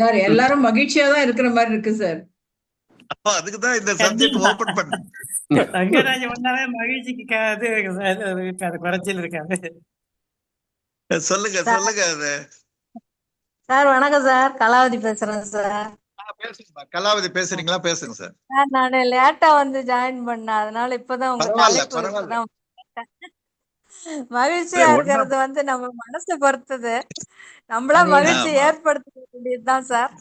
சார் எல்லாரும் மகிழ்ச்சியா தான் இருக்கிற மாதிரி இருக்கு சார். அதுக்குதான் இந்த சப்ஜெக்ட் ஓபன் பண்ணேன். தங்கராஜ் வந்தாலே மகிழ்ச்சிக்கு இருக்காது, குறைச்சல் இருக்காது. சொல்லுங்க அது. சார் வணக்கம் சார், கலாவதி பேசுறேன் சார். பேசுங்க கலாவதி, பேசுறீங்களா? பேசுங்க சார். சார் நான் லேட்டா வந்து ஜாயின் பண்ணேன், அதனால இப்பதான் உங்க தலைப்பு இப்பதான் மகிழ்ச்சியா இருக்கிறது வந்து நம்ம மனசை பொறுத்தது, நம்மளா மகிழ்ச்சி ஏற்படுத்த வேண்டியதுதான் சார்.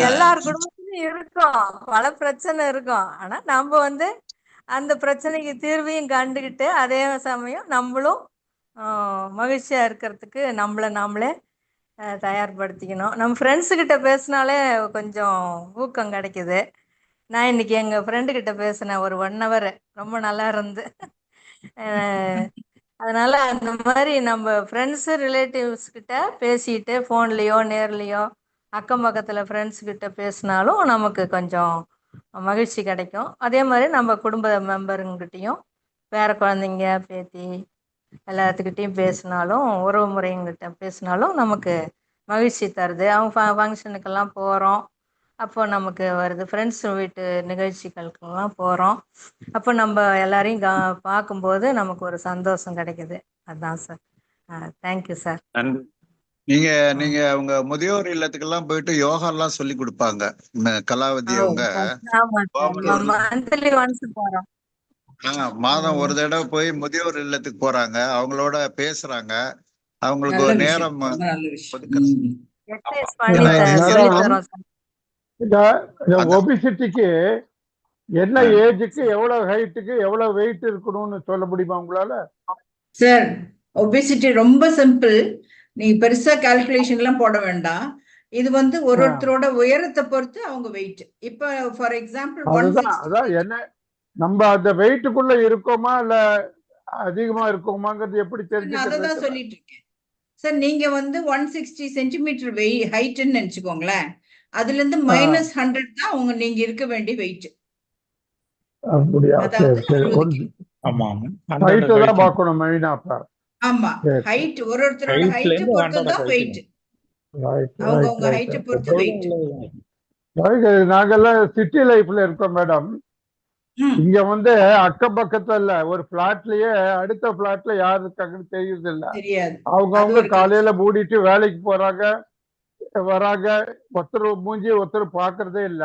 எல்லார் குடும்பத்திலும் இருக்கும், பல பிரச்சனை இருக்கும். ஆனா நம்ம வந்து அந்த பிரச்சனைக்கு தீர்வையும் கண்டுகிட்டு அதே சமயம் நம்மளும் மகிழ்ச்சியா இருக்கிறதுக்கு நாமளே தயார்படுத்திக்கணும். நம்ம ஃப்ரெண்ட்ஸு கிட்ட பேசினாலே கொஞ்சம் ஊக்கம் கிடைக்குது. நான் இன்னைக்கு எங்கள் ஃப்ரெண்டு கிட்ட பேசினேன் ஒரு 1 hour, ரொம்ப நல்லா இருந்து. அதனால அந்த மாதிரி நம்ம ஃப்ரெண்ட்ஸு ரிலேட்டிவ்ஸ் கிட்ட பேசிட்டு ஃபோன்லேயோ நேர்லேயோ அக்கம் பக்கத்தில் ஃப்ரெண்ட்ஸ் கிட்ட பேசினாலும் நமக்கு கொஞ்சம் மகிழ்ச்சி கிடைக்கும். அதே மாதிரி நம்ம குடும்ப மெம்பருங்கிட்டையும் பேர குழந்தைங்க பேத்தி எல்லாத்துக்கிட்டையும் பேசினாலும், உறவு முறைங்கிட்ட பேசினாலும் நமக்கு மகிழ்ச்சி தருது. அவங்க ஃபங்க்ஷனுக்கெல்லாம் போகிறோம், அப்போ நமக்கு வருது. ஃப்ரெண்ட்ஸ் வீட்டு நிகழ்ச்சிகளுக்கெல்லாம் போகிறோம், அப்போ நம்ம எல்லாரையும் பார்க்கும்போது நமக்கு ஒரு சந்தோஷம் கிடைக்குது. அதுதான் சார். Thank you sir. நீங்க அவங்க முதியோர் இல்லத்துக்கெல்லாம் போயிட்டு யோகா எல்லாம் சொல்லி கொடுப்பாங்க கலாவதி அவங்க. மந்த்லி ஒன்ஸ் போகிறோம். மாதம் ஒரு தடவை போய் முதியோர் இல்லத்துக்கு போறாங்க, அவங்களோட பேசுறாங்க, அவங்களுக்கு ஒரு நேரம் ஒபிசிட்டிக்கு என்ன ஏஜுக்கு எவ்வளவு ஹைட்டுக்கு எவ்வளவு வெயிட் இருக்கணும்னு சொல்ல முடியுமா உங்களால? சார் ஒபிசிட்டி ரொம்ப சிம்பிள், நீங்க பெருசா கால்குலேஷன் எல்லாம் போட வேண்டாம். இது வந்து ஒருத்தரோட உயரத்தை பொறுத்து அவங்க வெயிட். இப்ப ஃபார் எக்ஸாம்பிள் அதான் என்ன நம்ம அந்த வெயிட்டுக்குள்ள இருக்கோமா இல்ல அதிகமா இருக்கோமாங்கிறது எப்படி தெரிஞ்சுக்கிறது? அததான் சொல்லிட்டு இருக்கேன் சார். நீங்க வந்து 160 சென்டிமீட்டர் ஹைட்னு நினைச்சுக்கோங்களேன், அதுல இருந்து -100 தான் நீங்க இருக்க வேண்டிய வெயிட். அப்படியா? சரி சரி. ஆமா ஹைட் தான் பார்க்கணும் மெயினா. ஆமா, ஹைட் ஒருத்தரோட ஹைட் பொறுத்து தான் வெயிட். அவங்க ஹைட் பொறுத்து வெயிட். நாங்கெல்லாம் சிட்டி லைஃப்ல இருக்கோம் மேடம். இங்க வந்து அக்கம் பக்கத்துல ஒரு பிளாட்லயே அடுத்த பிளாட்ல யாரு இருக்காங்கன்னு தெரியுது இல்ல. அவங்க காலையில மூடிட்டு வேலைக்கு போறாங்க வராங்க, ஒருத்தர் மூஞ்சி ஒருத்தர் பாக்குறதே இல்ல.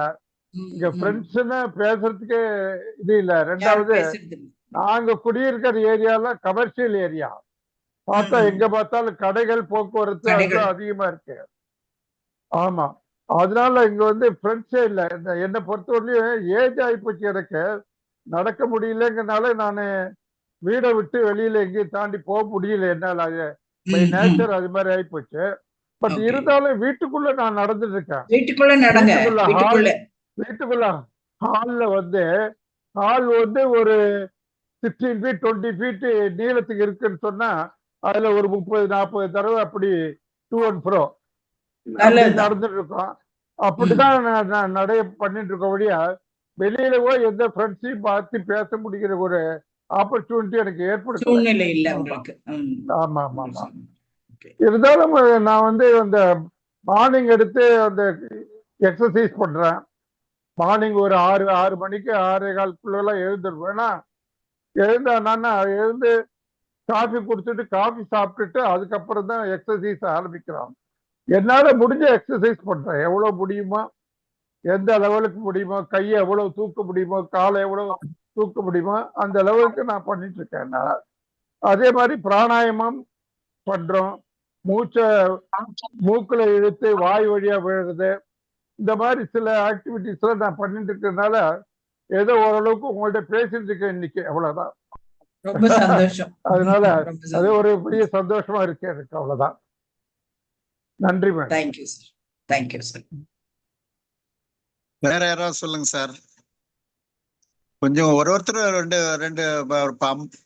இங்க ஃப்ரெண்ட்ஸ்ன்னு பேசுறதுக்கு இது இல்ல. ரெண்டாவது நாங்க குடியிருக்கிற ஏரியால கமர்ஷியல் ஏரியா, பார்த்தா எங்க பார்த்தாலும் கடைகள் போக்குவரத்து அதிகமா இருக்கு. ஆமா, அதனால இங்க வந்து ஃப்ரெண்ட்ஸே இல்லை. என்னை பொறுத்தவரையிலும் ஏஜ் ஆகிப்போச்சு, எனக்கு நடக்க முடியலங்கிறனால நான் வீடை விட்டு வெளியில எங்கேயும் தாண்டி போக முடியல என்னால. நேச்சர் அது மாதிரி ஆயிப்போச்சு. பட் இருந்தாலும் வீட்டுக்குள்ள நான் நடந்துட்டு இருக்கேன். வீட்டுக்குள்ள ஹால்ல வந்து ஹால் வந்து ஒரு 16 feet 20 feet நீளத்துக்கு இருக்குன்னு சொன்னா அதுல ஒரு 30-40 தடவை அப்படி டூ அண்ட் ப்ரோ நடந்துட்டு இருக்கோம். அப்படிதான் நான் நிறைய பண்ணிட்டு இருக்க வழியா வெளியில போய் எந்த ஃப்ரெண்ட்ஸையும் பார்த்து பேச முடிகிற ஒரு ஆப்பர்ச்சுனிட்டி எனக்கு ஏற்படுத்த. ஆமா ஆமா ஆமா. இருந்தாலும் நான் வந்து அந்த மார்னிங் எடுத்து அந்த எக்ஸசைஸ் பண்றேன். மார்னிங் ஒரு 6 மணிக்கு 6:15 எழுந்துருவேன். எழுந்து காஃபி குடிச்சிட்டு காஃபி சாப்பிட்டுட்டு அதுக்கப்புறம் தான் எக்ஸசைஸ் ஆரம்பிக்கிறான். என்னால முடிஞ்ச எக்ஸசைஸ் பண்றேன். எவ்வளவு முடியுமோ, எந்த லெவலுக்கு முடியுமோ, கையை எவ்வளவு தூக்க முடியுமோ, காலை எவ்வளவு தூக்க முடியுமோ அந்த லெவலுக்கு நான் பண்ணிட்டு இருக்கேன். நான் அதே மாதிரி பிராணாயாமம் பண்றோம். மூக்குல இழுத்து வாய் வழியா விழுறது, இந்த மாதிரி சில ஆக்டிவிட்டிஸ் நான் பண்ணிட்டு இருக்கிறதுனால ஏதோ ஓரளவுக்கு உங்கள்ட்ட பேசிட்டு இருக்கேன் இன்னைக்கு, அவ்வளவுதான். ரொம்ப சந்தோஷம். அதனால அது ஒரு பெரிய சந்தோஷமா இருக்கு எனக்கு, அவ்வளவுதான். நன்றி madam. Thank you sir. Thank you sir. வேற யாராவது சொல்லுங்க சார். கொஞ்சம் ஒருத்தர் ரெண்டு ரெண்டு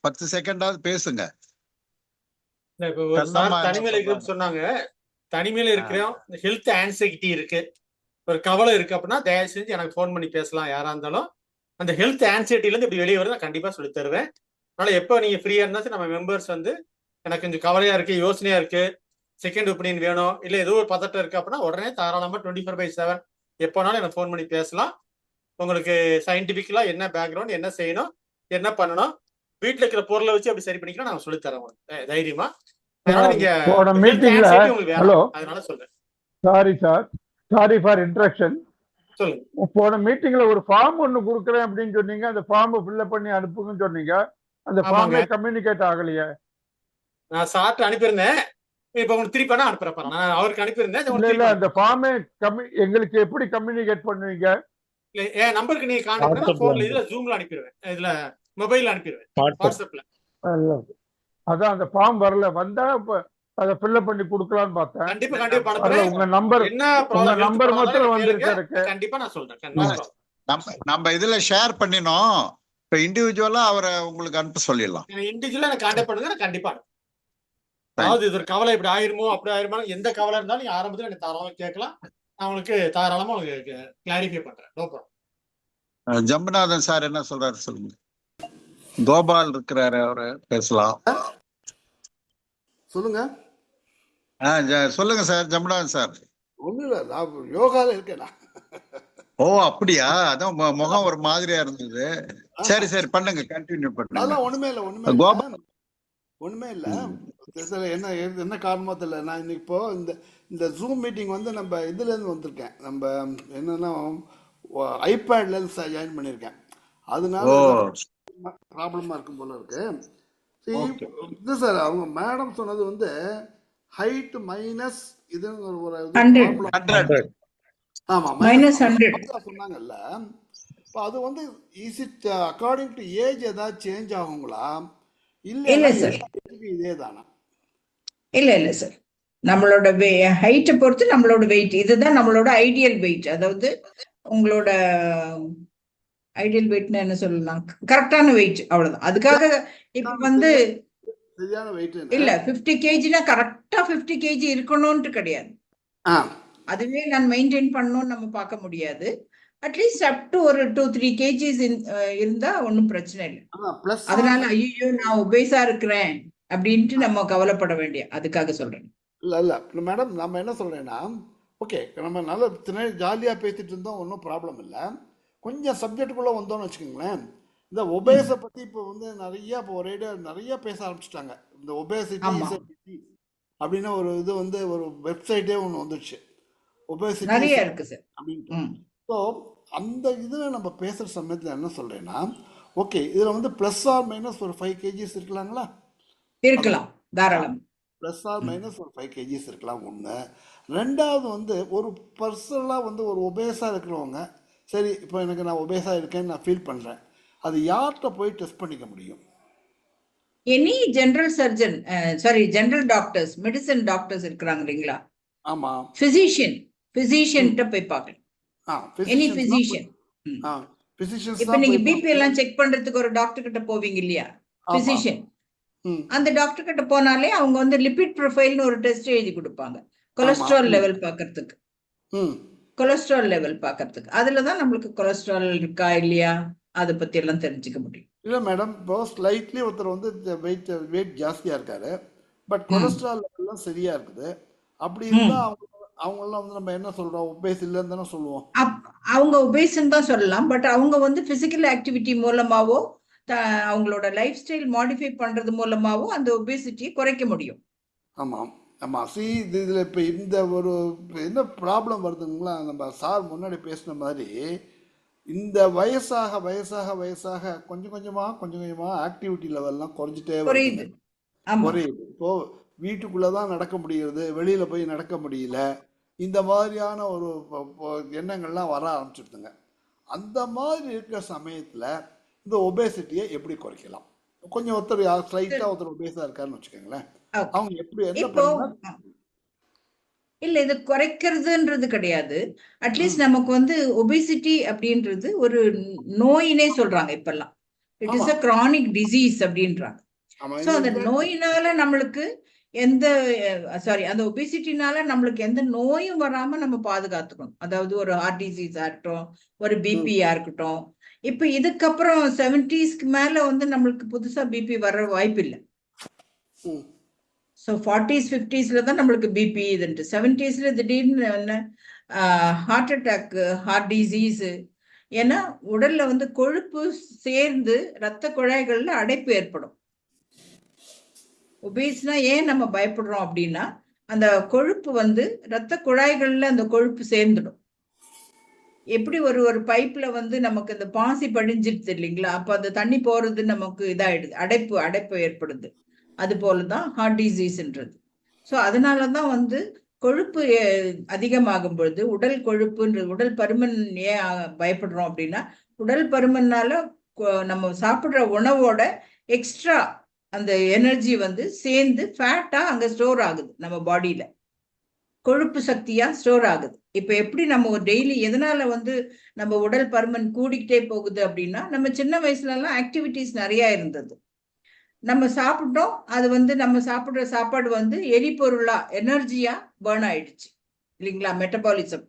10 செகண்டாவது பேசுங்க. இப்போ ஒரு சார் தனிமையில இருக்குன்னு சொன்னாங்க. தனிமையில இருக்கிறோம், ஹெல்த் ஆன்சைட்டி இருக்கு, ஒரு கவலை இருக்கு அப்படின்னா தயவு செஞ்சு எனக்கு ஃபோன் பண்ணி பேசலாம். யாரா இருந்தாலும் அந்த ஹெல்த் ஆன்சைட்டில இருந்து இப்படி வெளியே வருது நான் கண்டிப்பா சொல்லி தருவேன். அதனால எப்போ நீங்க ஃப்ரீயா இருந்தாலும் நம்ம மெம்பர்ஸ் வந்து எனக்கு கொஞ்சம் கவலையா இருக்கு, யோசனையா இருக்கு, செகண்ட் ஒப்பீனியன் வேணும், இல்ல ஏதோ ஒரு பதட்டம் இருக்கு அப்படின்னா உடனே தாராளமா 24/7 எப்போனாலும் எனக்கு ஃபோன் பண்ணி பேசலாம். உங்களுக்கு சயின்டிபிக்கலா என்ன பேக்ரவுண்ட், என்ன செய்யணும், என்ன பண்ணணும், வீட்டுல இருக்கிற பொருளை வச்சு அப்படி சரி பண்ணிக்கலாம் நான் சொல்லி தரேன் தைரியமா. அதனால நீங்க அதனால சொல்றேன். Sorry sir, sorry for interruption. சொல்லுங்க. போன மீட்டிங்ல ஒரு ஃபார்ம் ஒன்னு கொடுக்குறேன் அப்படின்னு சொன்னீங்க. அந்த ஃபார்ம் ஃபில்அப் பண்ணி அனுப்புங்கன்னு சொன்னீங்க. அந்த ஃபார்ம்ல கம்யூனிகேட் ஆகலையே. நான் சார்ட் அனுப்பியிருந்தேன். இப்ப உங்களுக்கு திருப்பி அனுப்புறேன். நான் அவருக்கு அனுப்பியிருந்தேன். இல்ல அந்த ஃபார்மே எங்களுக்கு எப்படி கம்யூனிகேட் பண்ணுவீங்க? என் நம்பருக்கு நீங்க கான்டாக்ட் பண்ணா போன்ல இதுல ஜூம்ல அனுப்பிடுவேன், இதுல மொபைல்ல அனுப்பிடுவேன், வாட்ஸ்அப்ல. அதான் அந்த ஃபார்ம் வரல, வந்தா அத ஃபில் பண்ணி கொடுக்கலாம்னு பார்த்தேன். கண்டிப்பா கண்டிப்பா அனுப்புறேன். உங்க நம்பர் மட்டும் வந்திருக்கு. கண்டிப்பா நான் சொல்றேன். நம்ம இதுல ஷேர் பண்ணினோம். இப்ப இண்டிவிஜுவலா அவரை உங்களுக்கு அனுப்ப சொல்லிடலாம். இண்டிவிஜுவலா எனக்கு கான்டாக்ட் பண்ணுங்க, நான் கண்டிப்பா அதாவது இது ஒரு கவலை இப்படி ஆயிருமோ அப்படி ஆயிருமோ, எந்த கவலை இருந்தாலும் நீங்க ஆரம்பத்துல எனக்கு தாராளமா கேட்கலாம். நான் உங்களுக்கு தாராளமா உங்களுக்கு கிளாரிஃபை பண்றேன். No problem. ஜம்புநாதன் சார் என்ன சொல்றாரு சொல்லுங்க. கோபால் இருக்கிறாரு, அவரு பேசலாம். சொல்லுங்க. சொல்லுங்க சார் ஜம்புநாதன் சார். ஒண்ணு இல்ல, நான் யோகால இருக்கேன். ஓ அப்படியா? அதான் முகம் ஒரு மாதிரியா இருந்தது. சரி சரி பண்ணுங்க, கண்டினியூ பண்ணுங்க. அதெல்லாம் ஒண்ணுமே இல்ல, ஒண்ணுமே இல்ல. என்ன காரணமோ தெரியல. நான் இன்னைக்கு இப்போ இந்த ஜூம் மீட்டிங் வந்து நம்ம இதுல இருந்து வந்திருக்கேன். நம்ம என்னன்னா ஐபேட்ல இருந்து ஜாயின் பண்ணிருக்கேன். அதனால ப்ராப்ளமா இருக்கும் போல இருக்கு. இது சார் அவங்க மேடம் சொன்னது வந்து ஹைட் மைனஸ் இது ஒரு ஆமா -100 சொன்னாங்கல்ல. இப்போ அது வந்து is it according to age ஏதாவது சேஞ்ச் ஆகுங்களா இல்ல சார்? இதே தானா? இல்ல சார், நம்மளோட ஹைட்டை பொறுத்து நம்மளோட வெயிட், இதுதான் நம்மளோட ஐடியல் வெயிட். அதாவது உங்களோட ஐடியல் வெயிட்னா என்ன சொல்லலாம், கரெக்டான வெயிட், அவ்வளவுதான். அதுக்காக இப்ப வந்து சரியான வெயிட் இல்ல 50 kgனா கரெக்டா 50 kg இருக்கணும்னு கிடையாது. அதுவே நான் மெயின்டைன் பண்ணணும்னு நம்ம பார்க்க முடியாது. அட்லீஸ்ட் அப் டு ஒரு 2-3 kgs இருந்தா ஒன்றும் பிரச்சனை இல்லை. அதனால ஐயோ நான் ஒபேஸா இருக்கிறேன் அப்படின்ட்டு நம்ம கவலைப்பட வேண்டிய, அதுக்காக சொல்றேன். இல்ல மேடம், நம்ம என்ன சொல்றேன்னா, ஓகே நம்ம நல்ல ஜாலியா பேசிட்டு இருந்தோம், ஒன்றும் ப்ராப்ளம் இல்லை. கொஞ்சம் சப்ஜெக்டுக்குள்ள வந்தோம்னு வச்சுக்கோங்களேன். இந்த ஒபேஸை பத்தி இப்போ வந்து நிறைய பேச ஆரம்பிச்சிட்டாங்க. இந்த ஒபேசிட்டி அப்படின்னு ஒரு இது வந்து ஒரு வெப்சைட்டே ஒன்று வந்துடுச்சு, ஒபேசிட்டி நிறைய இருக்கு சார் அப்படின்ட்டு. ஸோ அந்த இதில் நம்ம பேசுகிற சமயத்தில் என்ன சொல்கிறேன்னா, ஓகே இதில் வந்து ப்ளஸ் ஆர் மைனஸ் ஒரு 5 kgs இருக்கலாங்களா? இருக்கலாம், தாராளம். ப்ளஸ் ஆர் மைனஸ் ஒரு 5 kgs இருக்கலாம் ஒன்று. ரெண்டாவது வந்து ஒரு பர்சனலாக வந்து ஒரு ஒபேஸாக இருக்கிறவங்க, சரி இப்போ எனக்கு நான் ஒபேஸாக இருக்கேன்னு நான் ஃபீல் பண்ணுறேன், அது யார்கிட்ட போய் டெஸ்ட் பண்ணிக்க முடியும்? Any general surgeon, sorry general doctors, medicine doctors இருக்கிறாங்க இல்லைங்களா? ஆமா, பிசிஷியன்ட்ட போய் பார்க்கலாம். Any physician. இப்ப நீங்க பிபி எல்லாம் செக் பண்றதுக்கு ஒரு டாக்டர் கிட்ட போவீங்க இல்லையா, பிசிஷியன். அந்த டாக்டர் கிட்ட போனாலே அவங்க வந்து லிபிட் ப்ரொஃபைல்னு ஒரு டெஸ்ட் எழுதி கொடுப்பாங்க, கொலஸ்ட்ரால் லெவல் பார்க்கறதுக்கு. கொலஸ்ட்ரால் லெவல் பார்க்கறதுக்கு அதுலதான் நம்மளுக்கு கொலஸ்ட்ரால் இருக்கா இல்லையா அதை பத்தி எல்லாம் தெரிஞ்சுக்க முடியும். இல்ல மேடம், இப்போ ஸ்லைட்லி ஒருத்தர் வந்து வெயிட் ஜாஸ்தியா இருக்காரு, பட் கொலஸ்ட்ரால் லெவல்லாம் சரியா இருக்குது. அப்படி இருந்தா அவங்க எல்லாம் வந்து நம்ம என்ன சொல்றோம், ஒபேஸ் இல்லைன்னு தானே சொல்லுவோம். அவங்க ஒபேஸ்ன்னு தான் சொல்லலாம். பட் அவங்க வந்து பிசிக்கல் ஆக்டிவிட்டி மூலமாவோ அவங்களோட லைஃப் ஸ்டைல் மாடிஃபை பண்றது மூலமாவும் அந்த ஒபேசிட்டியை குறைக்க முடியும். ஆமாம் ஆமாம். இதில் இப்போ இந்த ஒரு என்ன ப்ராப்ளம் வருதுங்களா, நம்ம சார் முன்னாடி பேசின மாதிரி இந்த வயசாக வயசாக வயசாக கொஞ்சம் கொஞ்சமாக ஆக்டிவிட்டி லெவல்லாம் குறைஞ்சிட்டே வருது. குறையுது. இப்போ வீட்டுக்குள்ளே தான் நடக்க முடிகிறது, வெளியில் போய் நடக்க முடியல. இந்த மாதிரியான ஒரு எண்ணங்கள்லாம் வர ஆரம்பிச்சிடுதுங்க. அந்த மாதிரி இருக்கிற சமயத்தில் இந்த ஒபேசிட்டியை எப்படி குறைக்கலாம்? கொஞ்சம் ஒருத்தர் ஸ்லைட்டாக ஒருத்தர் ஒபேஸாக இருக்காருன்னு வச்சுக்கோங்களேன், அவங்க எப்படி என்ன பண்ணா? இல்ல இது குறைக்கிறதுன்றது கிடையாது. அட்லீஸ்ட் நமக்கு வந்து ஒபேசிட்டி அப்படின்றது ஒரு நோயினே சொல்றாங்க இப்பெல்லாம். It is a chronic disease அப்படின்றாங்க. சோ அந்த நோயினால நம்மளுக்கு எந்த அந்த ஒபேசிட்டினால நம்மளுக்கு எந்த நோயும் வராம நம்ம பாதுகாத்துக்கணும். அதாவது ஒரு ஹார்ட் டிசீஸா இருக்கட்டும், ஒரு பிபியா இருக்கட்டும். இப்ப இதுக்கப்புறம் 70s மேல வந்து நம்மளுக்கு புதுசா பிபி வர வாய்ப்பு இல்லை. ஸோ 40s 50sல தான் நம்மளுக்கு பிபி இதுன்ட்டு. 70sல திடீர்னு ஹார்ட் அட்டாக், ஹார்ட் டிசீஸ். ஏன்னா உடல்ல வந்து கொழுப்பு சேர்ந்து ரத்த குழாய்கள்ல அடைப்பு ஏற்படும். ஒபேஸ்னா ஏன் நம்ம பயப்படுறோம் அப்படின்னா, அந்த கொழுப்பு வந்து ரத்த குழாய்கள்ல அந்த கொழுப்பு சேர்ந்துடும். எப்படி ஒரு பைப்ல வந்து நமக்கு அந்த பாசி படிஞ்சிருச்சு இல்லைங்களா, அப்ப அந்த தண்ணி போறது நமக்கு இதாயிடுது, அடைப்பு ஏற்படுது. அது போலதான் ஹார்ட் டிசீஸ்ன்றது. ஸோ அதனாலதான் வந்து கொழுப்பு அதிகமாகும் பொழுது உடல் கொழுப்புன்றது, உடல் பருமன் ஏன் பயப்படுறோம் அப்படின்னா, உடல் பருமன்னால நம்ம சாப்பிடுற உணவோட எக்ஸ்ட்ரா அந்த எனர்ஜி வந்து சேர்ந்து ஃபேட்டா அங்க ஸ்டோர் ஆகுது, நம்ம பாடியில கொழுப்பு சக்தியா ஸ்டோர் ஆகுது. இப்ப எப்படி நம்ம டெய்லி எதனால வந்து நம்ம உடல் பருமன் கூடிக்கிட்டே போகுது அப்படின்னா, நம்ம சின்ன வயசுல எல்லாம் ஆக்டிவிட்டிஸ் நிறைய இருந்தது. நம்ம சாப்பிட்டோம், அது வந்து நம்ம சாப்பிடுற சாப்பாடு வந்து எரிபொருளா எனர்ஜியா பேர்ன் ஆயிடுச்சு இல்லைங்களா, மெட்டபாலிசம்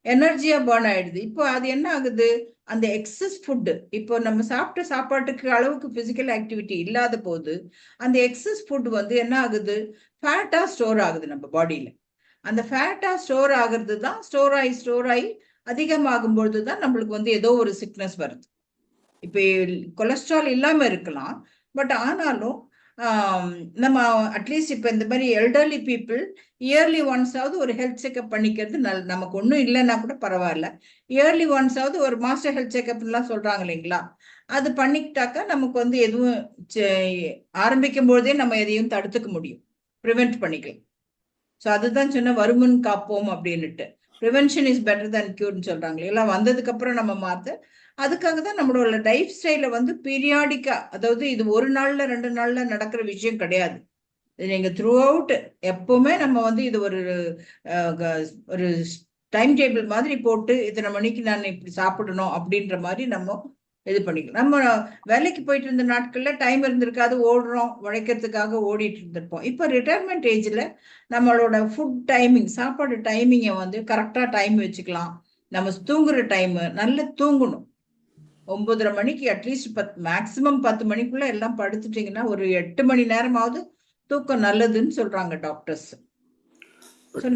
எனர்ஜியா பேர்ன் ஆயிடுது. இப்போ அது என்ன ஆகுது, அந்த எக்ஸஸ் ஃபுட்டு, இப்போ நம்ம சாப்பிட்ட சாப்பாட்டுக்கு அளவுக்கு பிசிக்கல் ஆக்டிவிட்டி இல்லாத போது அந்த எக்ஸஸ் ஃபுட் வந்து என்ன ஆகுது, ஃபேட்டா ஸ்டோர் ஆகுது நம்ம பாடியில. அந்த ஃபேட்டா ஸ்டோர் ஆகுறது தான் ஸ்டோர் ஆகி அதிகமாகும் பொழுது தான் நம்மளுக்கு வந்து ஏதோ ஒரு சிக்னஸ் வருது. இப்போ கொலஸ்ட்ரால் இல்லாம இருக்கலாம், பட் ஆனாலும் நம்ம அட்லீஸ்ட் இப்போ இந்த மாதிரி எல்டர்லி பீப்புள் இயர்லி ஒன்ஸாவது ஒரு ஹெல்த் செக்அப் பண்ணிக்கிறது நமக்கு ஒன்றும் இல்லைன்னா கூட பரவாயில்ல. இயர்லி ஒன்ஸாவது ஒரு மாஸ்டர் ஹெல்த் செக்அப்லாம் சொல்றாங்க இல்லைங்களா, அது பண்ணிக்கிட்டாக்கா நமக்கு வந்து எதுவும் ஆரம்பிக்கும் பொழுதே நம்ம எதையும் தடுத்துக்க முடியும், ப்ரிவென்ட் பண்ணிக்கலாம். ஸோ அதுதான் சொன்ன வருமுன் காப்போம் அப்படின்னுட்டு. ப்ரிவென்ஷன் இஸ் பெட்டர் தேன் கியூர்னு சொல்றாங்க இல்லைங்களா. வந்ததுக்கு அப்புறம் நம்ம மாற்ற, அதுக்காக தான் நம்மளோட லைஃப் ஸ்டைல வந்து பீரியாடிக்கா, அதாவது இது ஒரு நாள்ல 2 நாள்ல நடக்கிற விஷயம் கிடையாது. நீங்க த்ரூ அவுட் எப்பவுமே நம்ம வந்து இது ஒரு டைம் டேபிள் மாதிரி போட்டு இத்தனை மணிக்கு நான் இப்படி சாப்பிடணும் அப்படின்ற மாதிரி நம்ம இது பண்ணிக்கலாம். நம்ம வேலைக்கு போயிட்டு இருந்த நாட்கள்ல டைம் இருந்திருக்காது, ஓடுறோம், உழைக்கிறதுக்காக ஓடிட்டு இருந்திருப்போம். இப்போ ரிட்டையர்மெண்ட் ஏஜ்ல நம்மளோட ஃபுட் டைமிங், சாப்பாடு டைமிங்கை வந்து கரெக்டா டைம் வச்சுக்கலாம். நம்ம தூங்குற டைம் நல்லா தூங்கணும். 9:30 மணிக்கு அட்லீஸ்ட் மேக்சிமம் 10 மணிக்குள்ள எல்லாம் படுத்துட்டீங்கன்னா ஒரு 8 மணி நேரமாவது தூக்கம் நல்லதுன்னு சொல்றாங்க டாக்டர்ஸ்.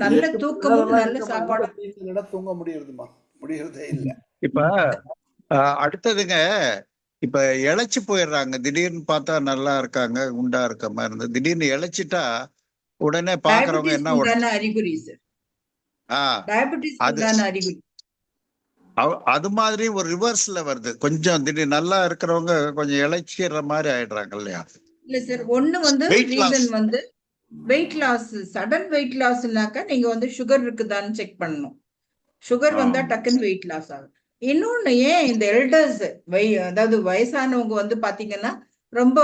நல்ல தூக்கமும் நல்ல சாப்பாடும் தூங்க முடியறதே இல்ல. இப்ப அடுத்ததுங்க, இப்ப இழைச்சு போயிடுறாங்க. திடீர்னு பார்த்தா நல்லா இருக்காங்க, குண்டா இருக்க மாதிரி இருந்து திடீர்னு இழைச்சிட்டா உடனே பாக்குறவங்க என்ன அறிகுறி சார், டயபெட்டிஸ் அறிகுறி. அது மாதிரி ஒரு ரிவர்ஸ்ல வருது. கொஞ்சம் திடீர் நல்லா இருக்கிறவங்க கொஞ்சம் இழைச்சிடுற மாதிரி ஆயிடுறாங்க இல்லையா? இல்ல சார், ஒண்ணு வந்து ரீசன் வந்து வெயிட் லாஸ், சடன் வெயிட் லாஸ்னாக்கா நீங்க வந்து சுகர் இருக்குதான்னு செக் பண்ணணும். சுகர் வந்தா டக்குன்னு வெயிட் லாஸ் ஆகும். இன்னொன்னு, ஏன் இந்த எல்டர்ஸ் அதாவது வயசானவங்க வந்து பாத்தீங்கன்னா ரொம்ப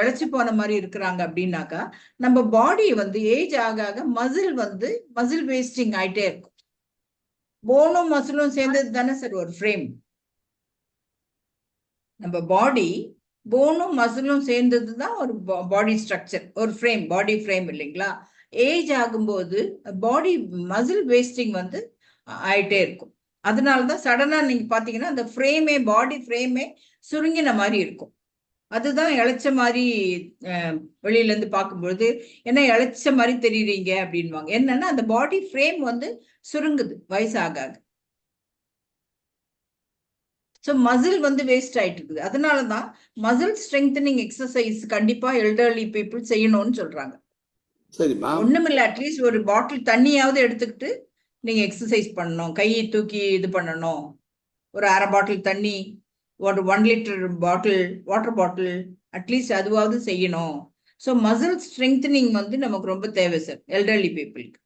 இழைச்சி போன மாதிரி இருக்கிறாங்க அப்படின்னாக்கா, நம்ம பாடி வந்து ஏஜ் ஆக ஆக மசில் வேஸ்டிங் ஆயிட்டே இருக்கும். போனும் மசிலும் சேர்ந்தது தானே சார் ஒரு ஃப்ரேம். நம்ம பாடி போனும் மசிலும் சேர்ந்தது தான் ஒரு பாடி ஸ்ட்ரக்சர், ஒரு ஃப்ரேம், பாடி ஃப்ரேம் இல்லைங்களா. ஏஜ் ஆகும்போது பாடி மசில் வேஸ்டிங் வந்து ஆயிட்டே இருக்கும். அதனாலதான் சடனா நீங்க பாத்தீங்கன்னா அந்த ஃப்ரேமே, பாடி ஃப்ரேமே சுருங்கின மாதிரி இருக்கும். அதுதான் இழைச்ச மாதிரி வெளியில இருந்து பார்க்கும்பொழுது என்ன இழைச்ச மாதிரி தெரியுறீங்க அப்படின்வாங்க. என்னன்னா அந்த பாடி ஃப்ரேம் வந்து சுருங்குது வயசாக. ஸோ மசில் வந்து வேஸ்ட் ஆயிட்டு இருக்குது. அதனாலதான் மசில் ஸ்ட்ரெங்தனிங் எக்ஸசைஸ் கண்டிப்பா எல்டர்லி பீப்புள் செய்யணும்னு சொல்றாங்க. சரிம்மா. ஒண்ணுமில்ல, அட்லீஸ்ட் ஒரு பாட்டில் தண்ணியாவது எடுத்துக்கிட்டு நீங்க எக்ஸசைஸ் பண்ணணும், கையை தூக்கி இது பண்ணணும். ஒரு அரை பாட்டில் தண்ணி, ஒரு 1 litre bottle water bottle at least அதுவாவது செய்யணும். ஸோ மசில் ஸ்ட்ரெங்தனிங் வந்து நமக்கு ரொம்ப தேவை சார் எல்டர்லி பீப்புளுக்கு.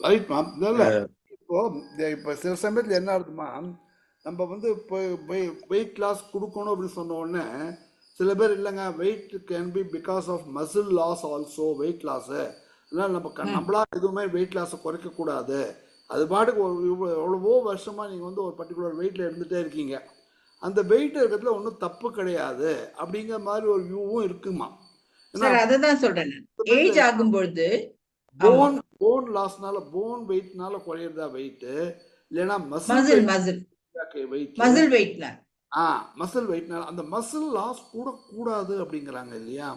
Right ma'am. இல்லை இப்போ சில சமயத்தில் என்ன ஆகுதுமா, நம்ம வந்து இப்போ வெயிட் லாஸ் கொடுக்கணும் அப்படின்னு சொன்ன உடனே சில பேர் இல்லைங்க, weight can be because of muscle loss also, weight loss. அதனால் நம்மளா எதுவுமே வெயிட் லாஸை குறைக்கக்கூடாது. அது பாட்டுக்கு எவ்வளவோ வருஷமாக நீங்கள் வந்து ஒரு பர்டிகுலர் வெயிட்டில் இருந்துகிட்டே இருக்கீங்க, அந்த வெயிட் இருக்கிறதுல ஒன்றும் தப்பு கிடையாது அப்படிங்கிற மாதிரி ஒரு வியூவும் இருக்குமா. சார் அததான் சொல்றேன், ஏஜ் ஆகும்பொழுது போன் லாஸ்னால போன் வெயிட்னால குறையிறதா வெயிட், இல்லைன்னா மசில் வெயிட் மசில் வெயிட்னால அந்த மசில் லாஸ் கூடாது அப்படிங்கிறாங்க இல்லையா.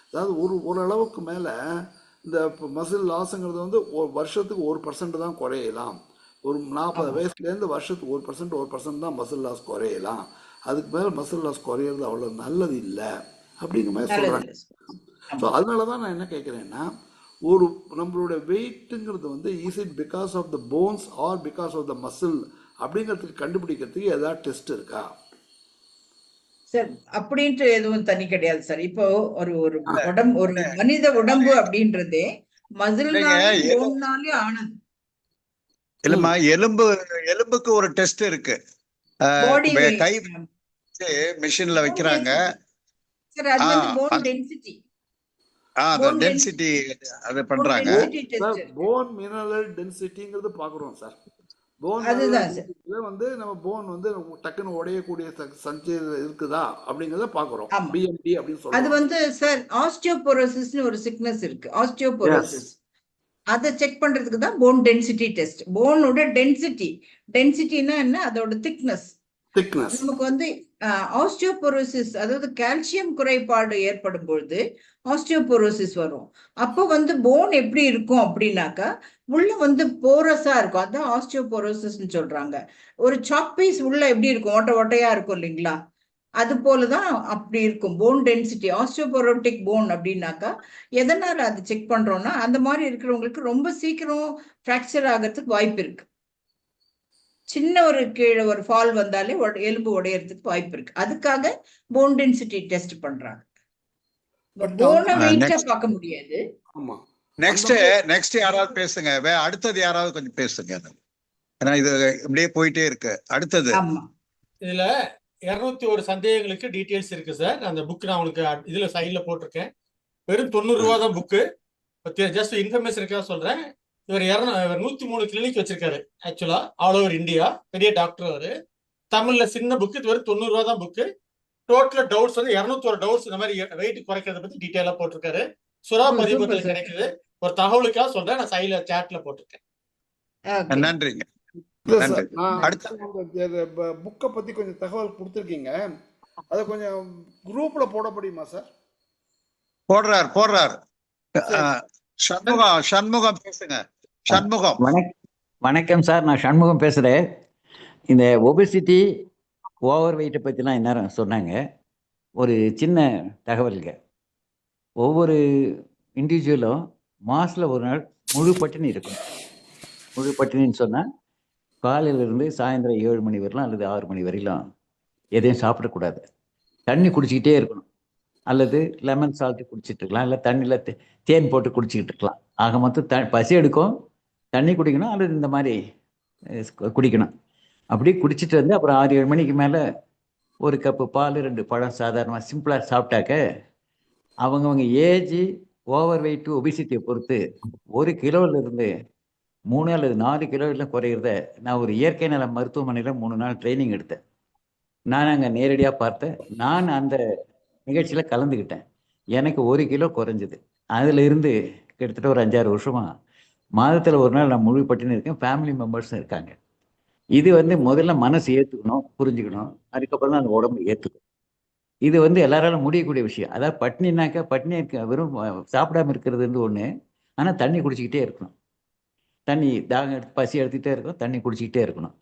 அதாவது ஓரளவுக்கு மேலே இந்த மசில் லாஸுங்கிறது வந்து ஒரு வருஷத்துக்கு 1% தான் குறையலாம். ஒரு 40 வயசுலேருந்து வருஷத்துக்கு 1% தான் மசில் லாஸ் குறையலாம். அதுக்கு மேலே மசில் லாஸ் குறையிறது அவ்வளோ நல்லது இல்லை அப்படிங்கிற மாதிரி சொல்கிறாங்க. ஸோ அதனால தான் நான் என்ன கேட்குறேன்னா, ஒரு நம்மளோட வெயிட்டுங்கிறது வந்து is it because of the bones or because of the muscle அப்படிங்கிறதுக்கு கண்டுபிடிக்கிறதுக்கு ஏதாவது டெஸ்ட் இருக்கா சார்? அப்படின்ட்டு எதுவும் தனி கிடையாது சார். இப்போ ஒரு உடம்பு, ஒரு மனித உடம்பு அப்படின்றதே மசில்னாலே ஆனது இல்லம்மா. எலும்புக்கு ஒரு டெஸ்ட் இருக்கு, கை மிஷின்ல வைக்கிறாங்க. சார் அது வந்து போன் டென்சிட்டி, டென்சிட்டி அது பண்றாங்க. போன் மினரல் டென்சிட்டிங்கிறது பாக்குறோம் சார். போன் வந்து நம்ம போன் வந்து டக்குன்னு உடையக்கூடிய சஞ்சி இருக்குதா அப்படிங்கறத பாக்குறோம். பிஎம்டி அப்படின்னு சொல்றோம். அது வந்து சார் ஆஸ்டியோபோரோசிஸ்னு ஒரு சிக்னஸ் இருக்கு, ஆஸ்டியோபோரோசிஸ். அதை செக் பண்றதுக்கு தான் போன் டென்சிட்டி டெஸ்ட். போனோட டென்சிட்டினா என்ன, அதோட திக்னஸ். நமக்கு வந்து ஆஸ்டியோபோரோசிஸ், அதாவது கால்சியம் குறைபாடு ஏற்படும் பொழுது ஆஸ்டியோபோரோசிஸ் வரும். அப்போ வந்து போன் எப்படி இருக்கும் அப்படின்னாக்கா உள்ள வந்து போரஸா இருக்கும், அதான் ஆஸ்டியோபோரோசிஸ்ன்னு சொல்றாங்க. ஒரு சாக் பீஸ் உள்ள எப்படி இருக்கும், ஒட்டையா இருக்கும் இல்லைங்களா, அது போலதான் அப்படி இருக்கும் போன் டென்சிட்டி. ஆஸ்டியோபோரோட்டிக் போன் அப்படின்னாக்கா எதனால அது செக் பண்றோம்னா, அந்த மாதிரி இருக்கிறவங்களுக்கு ரொம்ப சீக்கிரம் ஃப்ராக்சர் ஆகிறதுக்கு வாய்ப்பு இருக்கு. சின்ன ஒரு கீழே ஒரு ஃபால் வந்தாலே எலும்பு உடையறதுக்கு வாய்ப்பு இருக்கு. அதுக்காக போன் டென்சிட்டி டெஸ்ட் பண்றாங்க. போனை வெயிட்டா பார்க்க முடியாது. நெக்ஸ்ட் யாராவது பேசுங்க, அடுத்தது யாராவது கொஞ்சம் பேசுங்க, ஏன்னா இது இப்படியே போயிட்டே இருக்கு. அடுத்தது இதுல 201 சந்தேகங்களுக்கு டீடைல்ஸ் இருக்கு சார். அந்த புக் நான் உங்களுக்கு இதுல சைட்ல போட்டிருக்கேன். வெறும் 90 ரூபா தான் புக்கு. ஜஸ்ட் இன்ஃபர்மேஷன் இருக்கா சொல்றேன். இவர் 103 கிளினிக் வச்சிருக்காரு ஆக்சுவலா ஆல் ஓவர் இந்தியா. பெரிய டாக்டர் அவரு. தமிழ்ல சின்ன புக்கு, இது வெறும் 90 ரூபா தான் புக்கு. டோட்டல் டவுட்ஸ் வந்து 201 டவுட்ஸ் இந்த மாதிரி வெயிட் குறைக்கிறத பத்தி டீட்டெயிலா போட்டிருக்காரு. சுறா பதிப்பகத்துல கிடைக்குது. ஒரு தகவலுக்காக சொல்றேன், நான் சைட்ல சாட்ல போட்டிருக்கேன். நன்றிங்க. புக்கை பத்தி கொஞ்சம் தகவல் கொடுத்துருக்கீங்க, அதை கொஞ்சம் குரூப்ல போட முடியுமா சார்? போடுறார். சண்முகம் பேசுங்க. சண்முகம். வணக்கம் சார், நான் சண்முகம் பேசுறேன். இந்த ஒபிசிட்டி ஓவர் வெயிட்டை பற்றிலாம் இந்நேரம் சொன்னாங்க. ஒரு சின்ன தகவல்க, ஒவ்வொரு இண்டிவிஜுவலும் மாதத்தில் ஒரு நாள் முழு பட்டினி இருக்கும். முழு பட்டினின்னு சொன்னால் காலையிலேருந்து சாயந்தரம் 7 மணி வரலாம் அல்லது 6 மணி வரையிலும் எதையும் சாப்பிடக்கூடாது. தண்ணி குடிச்சிக்கிட்டே இருக்கணும், அல்லது லெமன் சால்ட்டு குடிச்சிட்டு இருக்கலாம், இல்லை தண்ணியில் தேன் போட்டு குடிச்சிக்கிட்டு இருக்கலாம். ஆக மொத்தம் பசி எடுக்கும், தண்ணி குடிக்கணும் அல்லது இந்த மாதிரி குடிக்கணும். அப்படி குடிச்சிட்டு வந்து அப்புறம் 6-7 மணிக்கு மேலே ஒரு கப்பு பால் 2 பழம் சாதாரணமாக சிம்பிளாக சாப்பிட்டாக்க அவங்கவுங்க ஏஜ் ஓவர் வெயிட் ஒபிசிட்டியை பொறுத்து 1 கிலோவிலிருந்து 3 அல்லது 4 கிலோவில் குறையிறத நான் ஒரு இயற்கை நல மருத்துவமனையில் 3 நாள் ட்ரைனிங் எடுத்தேன். நான் அங்கே நேரடியாக பார்த்தேன். நான் அந்த நிகழ்ச்சியில் கலந்துக்கிட்டேன். எனக்கு 1 கிலோ குறைஞ்சிது. அதில் இருந்து கிட்டத்தட்ட ஒரு 5-6 வருஷமாக மாதத்தில் ஒரு நாள் நான் முழு பட்டினி இருக்கேன். ஃபேமிலி மெம்பர்ஸும் இருக்காங்க. இது வந்து முதல்ல மனசு ஏற்றுக்கணும், புரிஞ்சுக்கணும், அதுக்கப்புறம் தான் அந்த உடம்பு ஏற்றுக்கணும். இது வந்து எல்லாராலும் முடியக்கூடிய விஷயம். அதாவது பட்னினாக்கா பட்னி இருக்க வெறும் சாப்பிடாம இருக்கிறது வந்து ஒன்று, ஆனால் தண்ணி குடிச்சிக்கிட்டே இருக்கணும். தண்ணி தாகம் எடுத்து பசி எடுத்துக்கிட்டே இருக்கணும், தண்ணி குடிச்சிக்கிட்டே இருக்கணும்.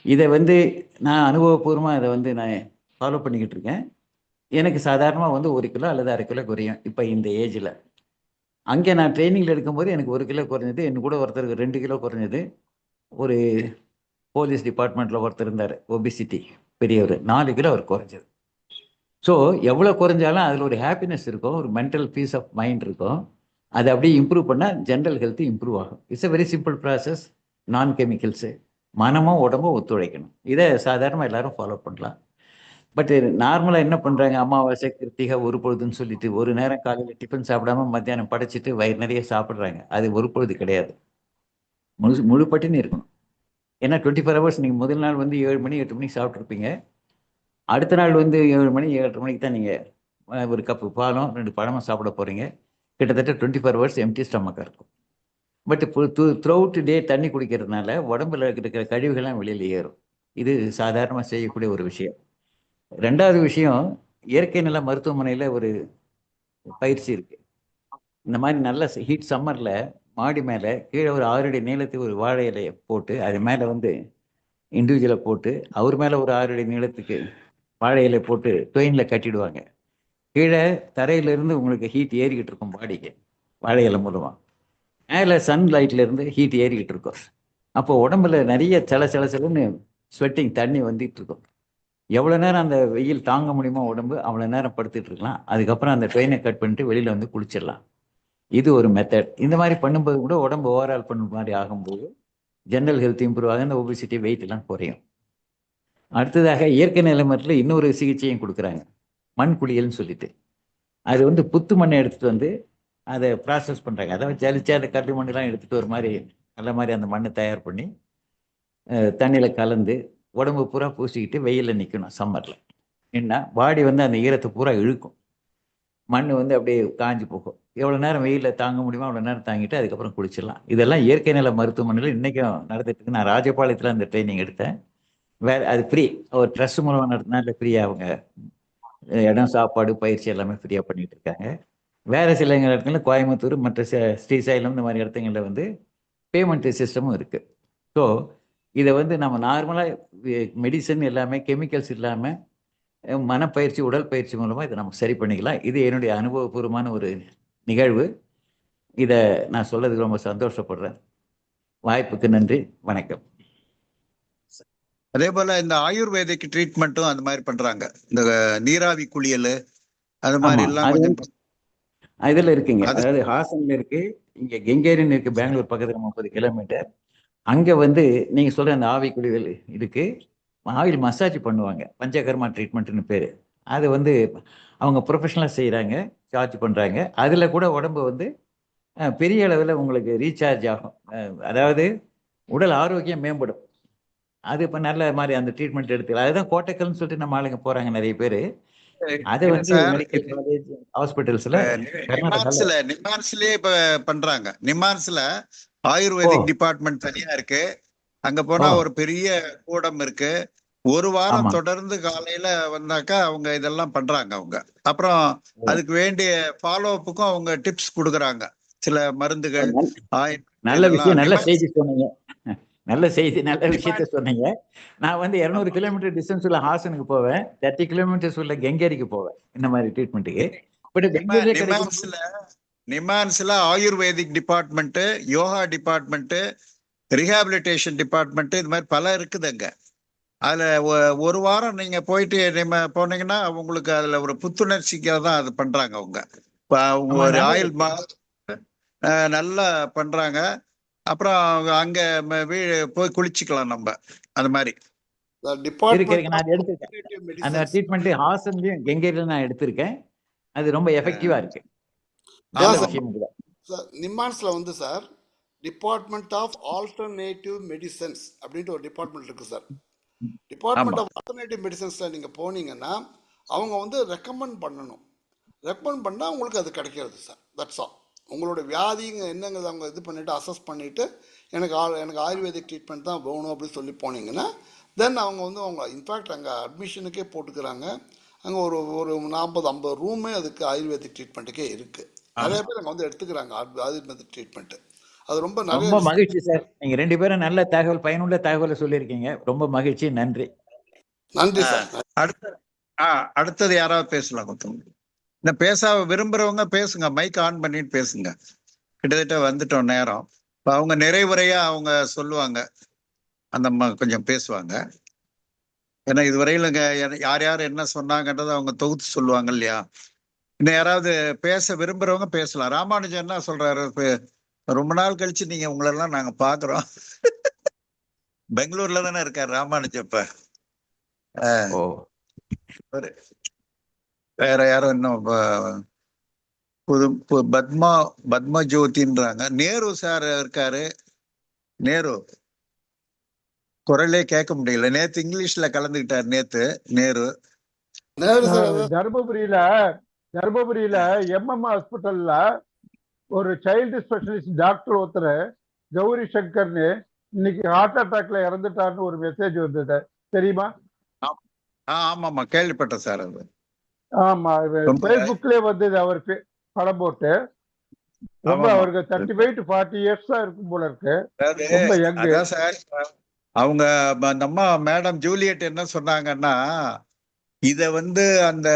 இதை வந்து நான் அனுபவபூர்வமாக இதை வந்து நான் ஃபாலோ பண்ணிக்கிட்டு இருக்கேன். எனக்கு சாதாரணமாக வந்து 1 கிலோ அல்லது 1/2 கிலோ குறையும் இப்போ இந்த ஏஜில். அங்கே நான் ட்ரைனிங்கில் எடுக்கும்போது எனக்கு 1 கிலோ குறைஞ்சது, என் கூட ஒருத்தருக்கு 2 கிலோ குறைஞ்சது. ஒரு போலீஸ் டிபார்ட்மெண்ட்டில் ஒருத்தர் இருந்தார், ஒபிசிட்டி பெரியவர், 4 கிலோ அவர் குறைஞ்சது. ஸோ எவ்வளோ குறைஞ்சாலும் அதில் ஒரு ஹாப்பினஸ் இருக்கும், ஒரு மென்டல் பீஸ் ஆஃப் மைண்ட் இருக்கும். அதை அப்படியே இம்ப்ரூவ் பண்ணால் ஜென்ரல் ஹெல்த் இம்ப்ரூவ் ஆகும். It's a very simple process. நான் கெமிக்கல்ஸு, மனமும் உடம்பும் ஒத்துழைக்கணும். இதை சாதாரணமாக எல்லாரும் ஃபாலோ பண்ணலாம். பட் நார்மலாக என்ன பண்ணுறாங்க, அமாவாசை கிருத்திகை ஒரு பொழுதுன்னு சொல்லிட்டு ஒரு நேரம் காலையில் டிஃபன் சாப்பிடாம மத்தியானம் படைச்சிட்டு வயிறு நிறைய சாப்பிட்றாங்க. அது ஒரு பொழுது கிடையாது, முழு பட்டினி இருக்கணும். ஏன்னா 24 ஹவர்ஸ் நீங்கள் முதல் நாள் வந்து 7 மணி 8 மணிக்கு சாப்பிட்ருப்பீங்க. அடுத்த நாள் வந்து 7 மணி 7:30 மணிக்கு தான் நீங்கள் ஒரு கப்பு பாலும் 2 பழமும் சாப்பிட போகிறீங்க. கிட்டத்தட்ட 24 ஹவர்ஸ் எம்டி ஸ்டமக்காக இருக்கும். பட் இப்போ த்ரூ அவுட் டே தண்ணி குடிக்கிறதுனால உடம்புல இருக்கிற கழிவுகள்லாம் வெளியில் ஏறும். இது சாதாரணமாக செய்யக்கூடிய ஒரு விஷயம். 2வது விஷயம், இயற்கை நல மருத்துவமனையில் ஒரு பயிற்சி இருக்குது. இந்த மாதிரி நல்ல ஹீட் சம்மரில் மாடி மேலே கீழே ஒரு 6 அடி நீளத்துக்கு ஒரு வாழை இலையை போட்டு அது மேலே வந்து இண்டிவிஜுவலை போட்டு அவர் மேலே ஒரு 6 அடி நீளத்துக்கு வாழை இலை போட்டு ட்ரெயினில் கட்டிடுவாங்க. கீழே தரையிலிருந்து உங்களுக்கு ஹீட் ஏறிக்கிட்டு இருக்கும் பாடிக்கு, வாழை இலை மூலமாக. மேலே சன்லைட்லேருந்து ஹீட் ஏறிக்கிட்டு இருக்கும். அப்போ உடம்புல நிறைய சலன்னு ஸ்வெட்டிங் தண்ணி வந்துட்டு இருக்கும். எவ்வளோ நேரம் அந்த வெயில் தாங்க முடியுமோ உடம்பு அவ்வளோ நேரம் படுத்துட்டு இருக்கலாம். அதுக்கப்புறம் அந்த ட்ரெயினை கட் பண்ணிட்டு வெளியில் வந்து குளிச்சிடலாம். இது ஒரு மெத்தட். இந்த மாதிரி பண்ணும்போது கூட உடம்பு ஓவரால் பண்ண மாதிரி ஆகும்போது ஜென்ரல் ஹெல்த் இம்ப்ரூவ் ஆகும், இந்த ஒபிசிட்டி வெயிட் எல்லாம் குறையும். அடுத்ததாக இயற்கை நிலைமத்தில் இன்னொரு சிகிச்சையும் கொடுக்குறாங்க, மண் குளியல்னு சொல்லிட்டு. அது வந்து புத்து மண்ணை எடுத்துகிட்டு வந்து அதை ப்ராசஸ் பண்ணுறாங்க. அதாவது ஜலிச்சு அந்த கல் மண்ணெலாம் எடுத்துகிட்டு ஒரு மாதிரி நல்ல மாதிரி அந்த மண்ணை தயார் பண்ணி தண்ணியில் கலந்து உடம்பு பூரா பூசிக்கிட்டு வெயிலில் நிற்கணும் சம்மரில். ஏன்னா பாடி வந்து அந்த ஈரத்தை பூரா இழுக்கும், மண் வந்து அப்படியே காஞ்சி போகும். எவ்வளோ நேரம் வெயிலில் தாங்க முடியுமோ அவ்வளோ நேரம் தாங்கிட்டு அதுக்கப்புறம் குளிச்சிடலாம். இதெல்லாம் இயற்கை நல மருத்துவமனையில் இன்றைக்கும் நடந்துட்டு இருக்கு. நான் ராஜபாளையத்தில் அந்த ட்ரைனிங் எடுத்தேன். அது ஃப்ரீ, ஒரு ட்ரஸ்ட் மூலமாக நடத்தினால ஃப்ரீயாக அவங்க இடம் சாப்பாடு பயிற்சி எல்லாமே ஃப்ரீயாக பண்ணிட்டு இருக்காங்க. வேறு சில இடத்துல கோயம்புத்தூர் மற்ற ஸ்ரீசைலம் இந்த மாதிரி இடத்துங்களில் வந்து பேமெண்ட் சிஸ்டமும் இருக்குது. ஸோ இதை வந்து நம்ம நார்மலாக மெடிசன் எல்லாமே கெமிக்கல்ஸ் இல்லாமல் மனப்பயிற்சி உடற்பயிற்சி மூலமாக இதை நம்ம சரி பண்ணிக்கலாம். இது என்னுடைய அனுபவபூர்வமான ஒரு நிகழ்வு. இதை நான் சொல்றதுக்கு ரொம்ப சந்தோஷப்படுறேன். வாய்ப்புக்கு நன்றி, வணக்கம். அதே போல இந்த ஆயுர்வேதிக் ட்ரீட்மெண்ட்டும் அந்த மாதிரி பண்றாங்க, இந்த நீராவி குளியல் அது மாதிரி எல்லாம் இதுல இருக்குங்க. அதாவது ஹாசன்ல இருக்கு, இங்க கெங்கேரியன் இருக்கு, பெங்களூர் பக்கத்துல 30 கிலோமீட்டர். அங்க வந்து நீங்க சொல்ற அந்த ஆவி குளியல் இருக்கு, ஆயில் மசாஜ் பண்ணுவாங்க, பஞ்சகர்மா ட்ரீட்மெண்ட்னு பேரு. அது வந்து அவங்க ப்ரொஃபஷனலாக செய்கிறாங்க, சார்ஜ் பண்ணுறாங்க. அதில் கூட உடம்பு வந்து பெரிய அளவில் உங்களுக்கு ரீசார்ஜ் ஆகும். அதாவது உடல் ஆரோக்கியம் மேம்படும். அது இப்போ நல்ல மாதிரி அந்த ட்ரீட்மெண்ட் எடுத்துக்கலாம். அதுதான் கோட்டைக்கல்னு சொல்லிட்டு நம்ம ஆளுங்க போகிறாங்க நிறைய பேர். அது வந்து மெடிக்கல் காலேஜ் ஹாஸ்பிட்டல்ஸ்ல நிமான்ஸ்லயே இப்ப பண்றாங்க. நிமான்ஸ்ல ஆயுர்வேதிக் டிபார்ட்மெண்ட் தனியா இருக்கு. அங்க போனா ஒரு பெரிய கூடம் இருக்கு. ஒரு வாரம் தொடர்ந்து காலையில வந்தாக்கா அவங்க இதெல்லாம் பண்றாங்க. அவங்க அப்புறம் அதுக்கு வேண்டிய ஃபாலோ அப்புக்கும் அவங்க டிப்ஸ் கொடுக்குறாங்க, சில மருந்துகள். நல்ல விஷயம், நல்ல செய்தி சொன்னீங்க, நல்ல செய்தி, நல்ல விஷயத்த சொன்னீங்க. நான் வந்து 200 கிலோமீட்டர் டிஸ்டன்ஸ் உள்ள ஹாசனுக்கு போவேன், 30 கிலோமீட்டர்ஸ் உள்ள கெங்கேரிக்கு போவேன் இந்த மாதிரி ட்ரீட்மெண்ட்டுக்கு. நிமான்ஸ்ல ayurvedic department, yoga department, rehabilitation department, இது மாதிரி பல இருக்குது அங்க. அதுல ஒரு வாரம் நீங்க போயிட்டு போனீங்கன்னா உங்களுக்கு அதுல ஒரு புத்துணர்ச்சிக்காக தான் அது பண்றாங்க. அவங்க ஒரு ஆயில் நல்லா பண்றாங்க. அப்புறம் அங்க போய் குளிச்சுக்கலாம் நம்ம. அது மாதிரி அந்த ட்ரீட்மெண்ட் ஹாசன்லயும் கெங்கேரியில நான் எடுத்திருக்கேன். அது ரொம்ப எஃபெக்டிவா இருக்கு. நிமான்ஸ்ல வந்து sir department of alternative medicines அப்படின்ட்டு ஒரு டிபார்ட்மெண்ட் இருக்கு சார். டிபார்ட்மெண்ட் ஆஃப் ஆல்டர்னேட்டிவ் மெடிசன்ஸ்ல நீங்க போனீங்கன்னா அவங்க வந்து ரெக்கமெண்ட் பண்ணணும். ரெக்கமெண்ட் பண்ணால் உங்களுக்கு அது கிடைக்கிறது சார். That's all. உங்களோட வியாதிங்க என்னங்கிறது அவங்க இது பண்ணிட்டு அசஸ் பண்ணிட்டு எனக்கு ஆயுர்வேதிக் ட்ரீட்மெண்ட் தான் வேணும் அப்படின்னு சொல்லி போனீங்கன்னா தென் அவங்க வந்து அவங்க இன்ஃபேக்ட் அங்கே அட்மிஷனுக்கே போட்டுக்கிறாங்க. அங்கே ஒரு 40-50 ரூமே அதுக்கு ஆயுர்வேதிக் ட்ரீட்மெண்ட்டுக்கே இருக்குது. நிறைய பேர் அங்கே வந்து எடுத்துக்கிறாங்க ஆயுர்வேதிக் ட்ரீட்மெண்ட்டு. அது ரொம்ப நிறைய ரொம்ப மகிழ்ச்சி சார். நீங்க 2 பேரும் நல்ல தகவல், பயனுள்ள தகவலை சொல்லியிருக்கீங்க. ரொம்ப மகிழ்ச்சி. நன்றி. நன்றி சார். அடுத்தது யாராவது பேசலாம் கொஞ்சம். இந்த பேச விரும்புறவங்க பேசுங்க, மைக் ஆன் பண்ணிட்டு பேசுங்க. கிட்டத்தட்ட வந்துட்டோம் நேரம். இப்போ அவங்க நிறைவுரையா அவங்க சொல்லுவாங்க, அந்த கொஞ்சம் பேசுவாங்க. ஏன்னா இதுவரையில் யார் யார் என்ன சொன்னாங்கன்றதை அவங்க தொகுத்து சொல்லுவாங்க இல்லையா. இன்னும் யாராவது பேச விரும்புறவங்க பேசலாம். ராமானுஜன் என்ன சொல்றாரு? ரொம்ப நாள் கழிச்சு நீங்க உங்களெல்லாம் நாங்க பாக்குறோம். பெங்களூர்ல தானே இருக்காரு ராமானுஜன் இப்ப. வேற யாரும் இன்னும் பத்மா ஜோதின்றாங்க. நேரு சார் இருக்காரு. நேரு குரலே கேட்க முடியல. நேத்து இங்கிலீஷ்ல கலந்துக்கிட்டாரு. நேரு தர்மபுரியில எம்எம் ஹாஸ்பிட்டல்ல ஒரு சைல்டு ஸ்பெஷலிஸ்ட் டாக்டர் ஒருத்தர் கௌரி சங்கர்னு இன்னைக்கு ஹார்ட் அட்டாக்ல இறந்துட்டாருன்னு ஒரு மெசேஜ் வந்தது, தெரியுமா? ஆமாமா, கேள்விப்பட்டேன் சார். அது ஆமா, பேஸ்புக்லயே வந்தது. அவருக்கு படம் போட்டு ரொம்ப அவருக்கு 35 to 40 இயர்ஸ் தான் இருக்கும் போல இருக்கு. ரொம்ப யங் சார். அவங்க அந்த அம்மா மேடம் ஜூலியட் என்ன சொன்னாங்கன்னா, இத அந்த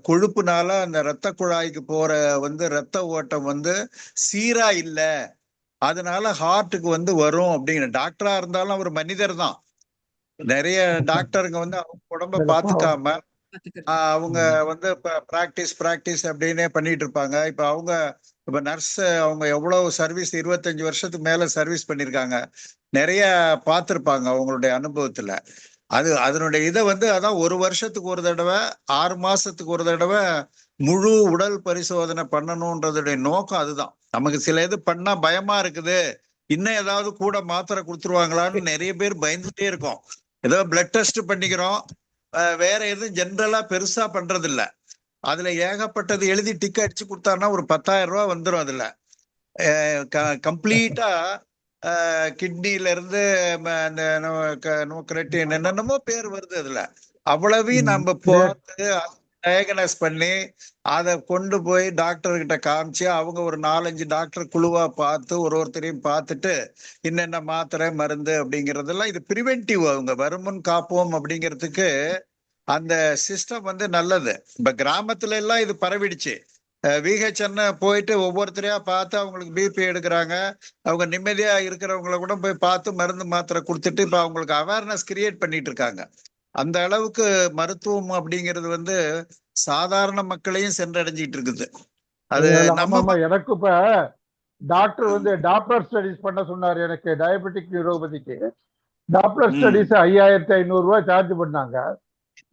கொழுப்புனால அந்த ரத்த குழாய்க்கு போற ரத்த ஓட்டம் சீரா இல்ல, அதனால ஹார்ட்டுக்கு வரும் அப்படிங்கிற. டாக்டரா இருந்தாலும் அவர் மனிதர் தான். நிறைய டாக்டருங்க அவங்க உடம்ப பாத்துக்காம அவங்க பிராக்டிஸ் அப்படின்னே பண்ணிட்டு இருப்பாங்க. இப்ப நர்ஸ் அவங்க எவ்வளவு சர்வீஸ் 25 வருஷத்துக்கு மேல சர்வீஸ் பண்ணிருக்காங்க. நிறைய பார்த்திருப்பாங்க அவங்களுடைய அனுபவத்துல. அதனுடைய இதை அதான் 1 வருஷத்துக்கு ஒரு தடவை, 6 மாசத்துக்கு ஒரு தடவை முழு உடல் பரிசோதனை பண்ணணும்ன்றதுடைய நோக்கம் அதுதான். நமக்கு சில இது பண்ணா பயமா இருக்குது, இன்னும் ஏதாவது கூட மாத்திரை கொடுத்துருவாங்களான்னு நிறைய பேர் பயந்துட்டே இருக்கோம். ஏதோ பிளட் டெஸ்ட் பண்ணிக்கிறோம், வேற எதுவும் ஜென்ரலா பெருசா பண்றது இல்ல. அதுல ஏகப்பட்டது எழுதி டிக் அடிச்சு கொடுத்தாருன்னா ஒரு 10,000 ரூபாய் வந்துடும். அதுல கம்ப்ளீட்டா கிட்னில இருந்து என்னென்னமோ பேர் வருது. அதுல அவ்வளவையும் நம்ம பார்த்து டயக்னோஸ் பண்ணி அதை கொண்டு போய் டாக்டர் கிட்ட காமிச்சு, அவங்க ஒரு 4-5 டாக்டர் குழுவா பார்த்து ஒருத்தரையும் பார்த்துட்டு என்னென்ன மாத்திரை மருந்து அப்படிங்கறதெல்லாம் இது பிரிவென்டிவ். அவங்க வருமுன் காப்போம் அப்படிங்கிறதுக்கு அந்த சிஸ்டம் நல்லது. இப்ப கிராமத்துல எல்லாம் இது பரவிடுச்சு. VHN போயிட்டு ஒவ்வொருத்தரையா பார்த்து அவங்களுக்கு பிபி எடுக்கிறாங்க. அவங்க நிம்மதியா இருக்கிறவங்களை கூட போய் பார்த்து மருந்து மாத்திரை கொடுத்துட்டு இப்ப அவங்களுக்கு அவேர்னஸ் கிரியேட் பண்ணிட்டு இருக்காங்க. அந்த அளவுக்கு மருத்துவம் அப்படிங்கிறது சாதாரண மக்களையும் சென்றடைஞ்சிட்டு இருக்குது. அது நம்ம எனக்கு இப்ப டாக்டர் ஸ்டடிஸ் பண்ண சொன்னாரு. எனக்கு டயபெட்டிக் நியூரோபதிக்கு டாக்டர் ஸ்டடிஸ் 5500 ரூபாய் சார்ஜ் பண்ணாங்க.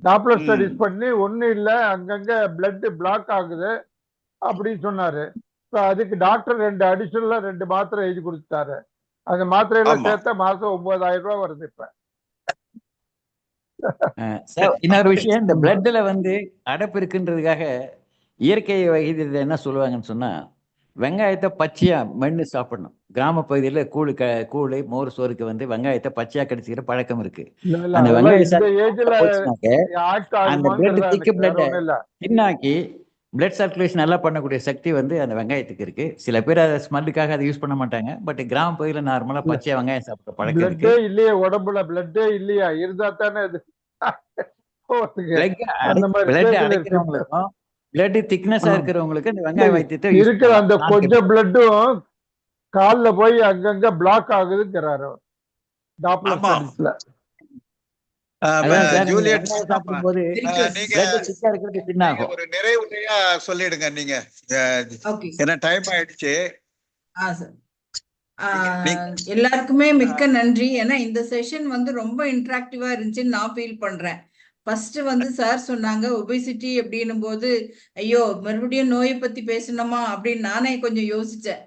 டாப்லர் ஸ்டடிஸ் பண்ணி ஒன்றும் இல்லை, அங்கங்க பிளட் பிளாக் ஆகுது அப்படின்னு சொன்னாரு. இப்போ அதுக்கு டாக்டர் 2 அடிஷனலா 2 மாத்திரை எழுதி கொடுத்தாரு. அந்த மாத்திரையெல்லாம் சேர்த்தா மாசம் 9000 ரூபாய் வருது. இப்ப இன்னொரு விஷயம், இந்த பிளட்ல அடைப்பு இருக்குன்றதுக்காக இயற்கை வைத்தியத்தை என்ன சொல்லுவாங்கன்னு சொன்னா, வெங்காயத்தை பச்சையா மென்னு சாப்பிடணும். கிராம பகுதியில கூழ் மோர் சோறுக்கு வெங்காயத்தை பச்சையா கடிச்சிக்கிற பழக்கம் இருக்கு. அந்த வெங்காயம் அந்த பிளட் திக்கு பிளட் தின்னாக்கி பிளட் சர்க்குலேஷன் நல்லா பண்ணக்கூடிய சக்தி அந்த வெங்காயத்துக்கு இருக்கு. சில பேர் அதை ஸ்மெல்லுக்காக அதை யூஸ் பண்ண மாட்டாங்க. பட் கிராம பகுதியில நார்மலா பச்சையா வெங்காயம் சாப்பிட்ற பழக்கம் இருக்கு. இல்லையா உடம்புல பிளட்டே இல்லையா இருந்தா தானே பிளட் அடைக்கிறவங்களுக்கும் பிளட் திக்னஸா இருக்கிறவங்களுக்கு இந்த வெங்காய வைத்தியத்தை இருக்கிற அந்த கொஞ்சம் பிளட்டும் கால்ல போய் அங்கங்க பிளாக் ஆகுதுங்கிறாரு டாக்டர். ஒரு நிறைவுரையா சொல்லிடுங்க நீங்க, என்ன டைம் ஆயிடுச்சு. எல்லாருக்குமே மிக்க நன்றி. ஏன்னா இந்த செஷன் ரொம்ப இன்ட்ராக்டிவா இருந்துச்சுன்னு நான் ஃபீல் பண்றேன். ஃபர்ஸ்ட் சார் சொன்னாங்க ஒபேசிட்டி அப்படின்னும் போது, ஐயோ மறுபடியும் நோயை பத்தி பேசணுமா அப்படின்னு நானே கொஞ்சம் யோசிச்சேன்.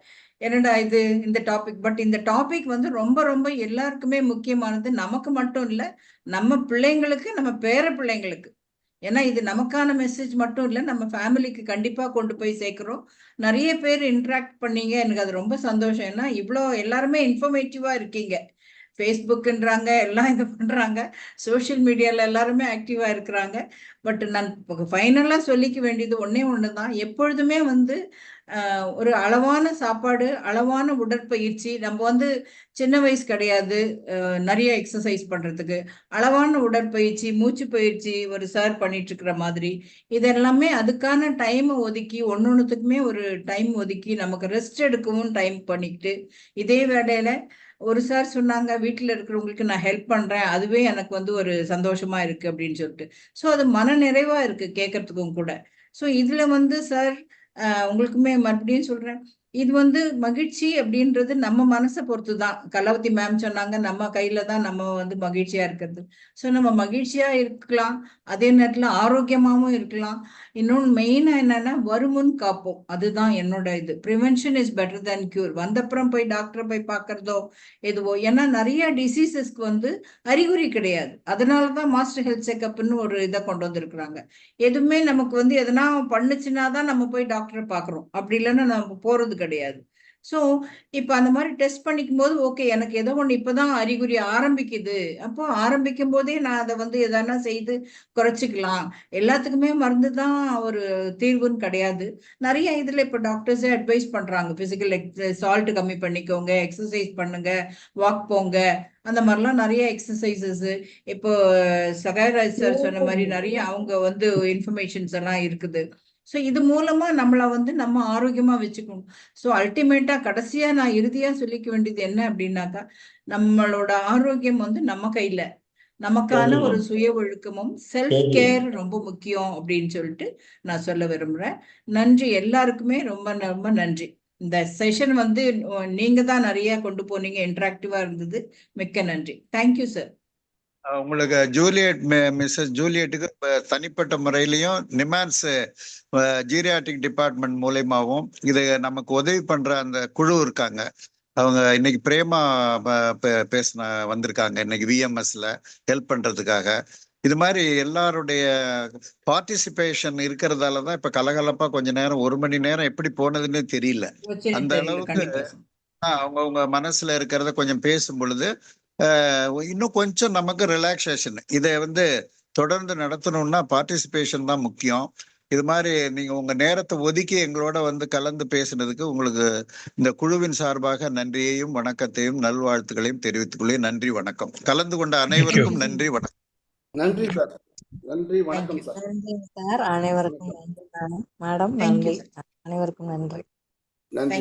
என்னடா இது இந்த டாபிக். பட் இந்த டாபிக் ரொம்ப ரொம்ப எல்லாருக்குமே முக்கியமானது. நமக்கு மட்டும் இல்லை, நம்ம பிள்ளைங்களுக்கு, நம்ம பேர பிள்ளைங்களுக்கு. ஏன்னா இது நமக்கான மெசேஜ் மட்டும் இல்லை, நம்ம ஃபேமிலிக்கு கண்டிப்பா கொண்டு போய் சேர்க்கிறோம். நிறைய பேர் இன்ட்ராக்ட் பண்ணீங்க, எனக்கு அது ரொம்ப சந்தோஷம். ஏன்னா இவ்வளோ எல்லாருமே இன்ஃபர்மேட்டிவா இருக்கீங்க. ஃபேஸ்புக்குன்றாங்க, எல்லாம் இது பண்றாங்க, சோஷியல் மீடியால எல்லாருமே ஆக்டிவா இருக்கிறாங்க. பட் நான் ஃபைனலா சொல்லிக்க வேண்டியது ஒன்னே ஒண்ணுதான். எப்பொழுதுமே ஒரு அளவான சாப்பாடு, அளவான உடற்பயிற்சி. நம்ம வந்து சின்ன வயசு கிடையாது நிறைய எக்ஸசைஸ் பண்றதுக்கு. அளவான உடற்பயிற்சி, மூச்சு பயிற்சி ஒரு சார் பண்ணிட்டு இருக்கிற மாதிரி, இதெல்லாமே அதுக்கான டைம் ஒதுக்கி ஒன்னொன்னுத்துக்குமே ஒரு டைம் ஒதுக்கி நமக்கு ரெஸ்ட் எடுக்கவும் டைம் பண்ணிக்கிட்டு, இதே வேளையில ஒரு சார் சொன்னாங்க, வீட்டில் இருக்கிறவங்களுக்கு நான் ஹெல்ப் பண்றேன், அதுவே எனக்கு வந்து ஒரு சந்தோஷமா இருக்கு அப்படின்னு சொல்லிட்டு. ஸோ அது மன நிறைவா இருக்கு கேட்கறதுக்கும் கூட. ஸோ இதுல வந்து சார் உங்களுக்குமே மறுபடியும் சொல்றேன், இது வந்து மகிழ்ச்சி அப்படின்றது நம்ம மனசை பொறுத்து தான். கலாவதி மேம் சொன்னாங்க, நம்ம கையில தான் நம்ம வந்து மகிழ்ச்சியா இருக்கிறது. ஸோ நம்ம மகிழ்ச்சியா இருக்கலாம், அதே நேரத்துல ஆரோக்கியமாவும் இருக்கலாம். இன்னொன்று மெயினா என்னன்னா, வருமுன் காப்போம். அதுதான் என்னோட இது. Prevention is better than cure. வந்தப்புறம் போய் டாக்டரை போய் பார்க்கறதோ எதுவோ, ஏன்னா நிறைய டிசீசஸ்க்கு வந்து அறிகுறி கிடையாது. அதனாலதான் மாஸ்டர் ஹெல்த் செக்அப்னு ஒரு இதை கொண்டு வந்திருக்கிறாங்க. எதுவுமே நமக்கு வந்து எதனா பண்ணுச்சுன்னா தான் நம்ம போய் டாக்டரை பார்க்குறோம், அப்படி இல்லைன்னா நம்ம போறது கிடையாது. ஸோ இப்போ அந்த மாதிரி டெஸ்ட் பண்ணிக்கும் போது ஓகே, எனக்கு ஏதோ ஒன்று இப்போதான் அறிகுறி ஆரம்பிக்குது, அப்போ ஆரம்பிக்கும் போதே நான் அதை வந்து எதனா செய்து குறைச்சிக்கலாம். எல்லாத்துக்குமே மருந்து தான் ஒரு தீர்வுன்னு கிடையாது. நிறைய இதுல இப்போ டாக்டர்ஸே அட்வைஸ் பண்றாங்க, பிசிக்கல் சால்ட் கம்மி பண்ணிக்கோங்க, எக்ஸசைஸ் பண்ணுங்க, வாக் போங்க, அந்த மாதிரிலாம் நிறைய எக்ஸசைசஸ் இப்போ சகாயராஜ் சார் சொன்ன மாதிரி நிறைய அவங்க வந்து இன்ஃபர்மேஷன்ஸ் எல்லாம் இருக்குது. ஸோ இது மூலமா நம்மளை வந்து நம்ம ஆரோக்கியமா வச்சுக்கணும். ஸோ அல்டிமேட்டா கடைசியா நான் இறுதியா சொல்லிக்க வேண்டியது என்ன அப்படின்னாக்கா, நம்மளோட ஆரோக்கியம் வந்து நம்ம கையில. நமக்கான ஒரு சுய ஒழுக்கமும் செல்ஃப் கேர் ரொம்ப முக்கியம் அப்படின்னு சொல்லிட்டு நான் சொல்ல விரும்புறேன். நன்றி எல்லாருக்குமே, ரொம்ப ரொம்ப நன்றி. இந்த செஷன் வந்து நீங்க தான் நிறைய கொண்டு போனீங்க, இன்டராக்டிவா இருந்தது. மிக்க நன்றி. Thank you sir. உங்களுக்கு ஜூலியட், மிஸ்ஸஸ் ஜூலியட்டுக்கு தனிப்பட்ட முறையிலையும் நிமான்ஸ் ஜீரியாட்ரிக் டிபார்ட்மெண்ட் மூலயமாவும் இது நமக்கு உதவி பண்ற அந்த குழு இருக்காங்க. அவங்க இன்னைக்கு பிரேமா பேசின வந்திருக்காங்க இன்னைக்கு விஎம்எஸ்ல ஹெல்ப் பண்றதுக்காக. இது மாதிரி எல்லாருடைய பார்ட்டிசிபேஷன் இருக்கிறதால தான் இப்ப கலகலப்பா கொஞ்ச நேரம் 1 மணி நேரம் எப்படி போனதுன்னு தெரியல. அந்த அளவுக்கு அவங்கவுங்க மனசுல இருக்கிறத கொஞ்சம் பேசும் பொழுது இன்னும் கொஞ்சம் நமக்கு ரிலாக்ஸேஷன். இதை வந்து தொடர்ந்து நடத்தணும்னா பார்ட்டிசிபேஷன் தான் முக்கியம். இது மாதிரி நீங்க உங்க நேரத்தை ஒதுக்கி எங்களோட வந்து கலந்து பேசுனதுக்கு உங்களுக்கு இந்த குழுவின் சார்பாக நன்றியையும் வணக்கத்தையும் நல்வாழ்த்துக்களையும் தெரிவித்துக் கொள்ளேன். நன்றி, வணக்கம். கலந்து கொண்ட அனைவருக்கும் நன்றி, வணக்கம். நன்றி சார். நன்றி, வணக்கம் சார். நன்றி சார். அனைவருக்கும் நன்றி மேடம். நன்றி, அனைவருக்கும் நன்றி. நன்றி.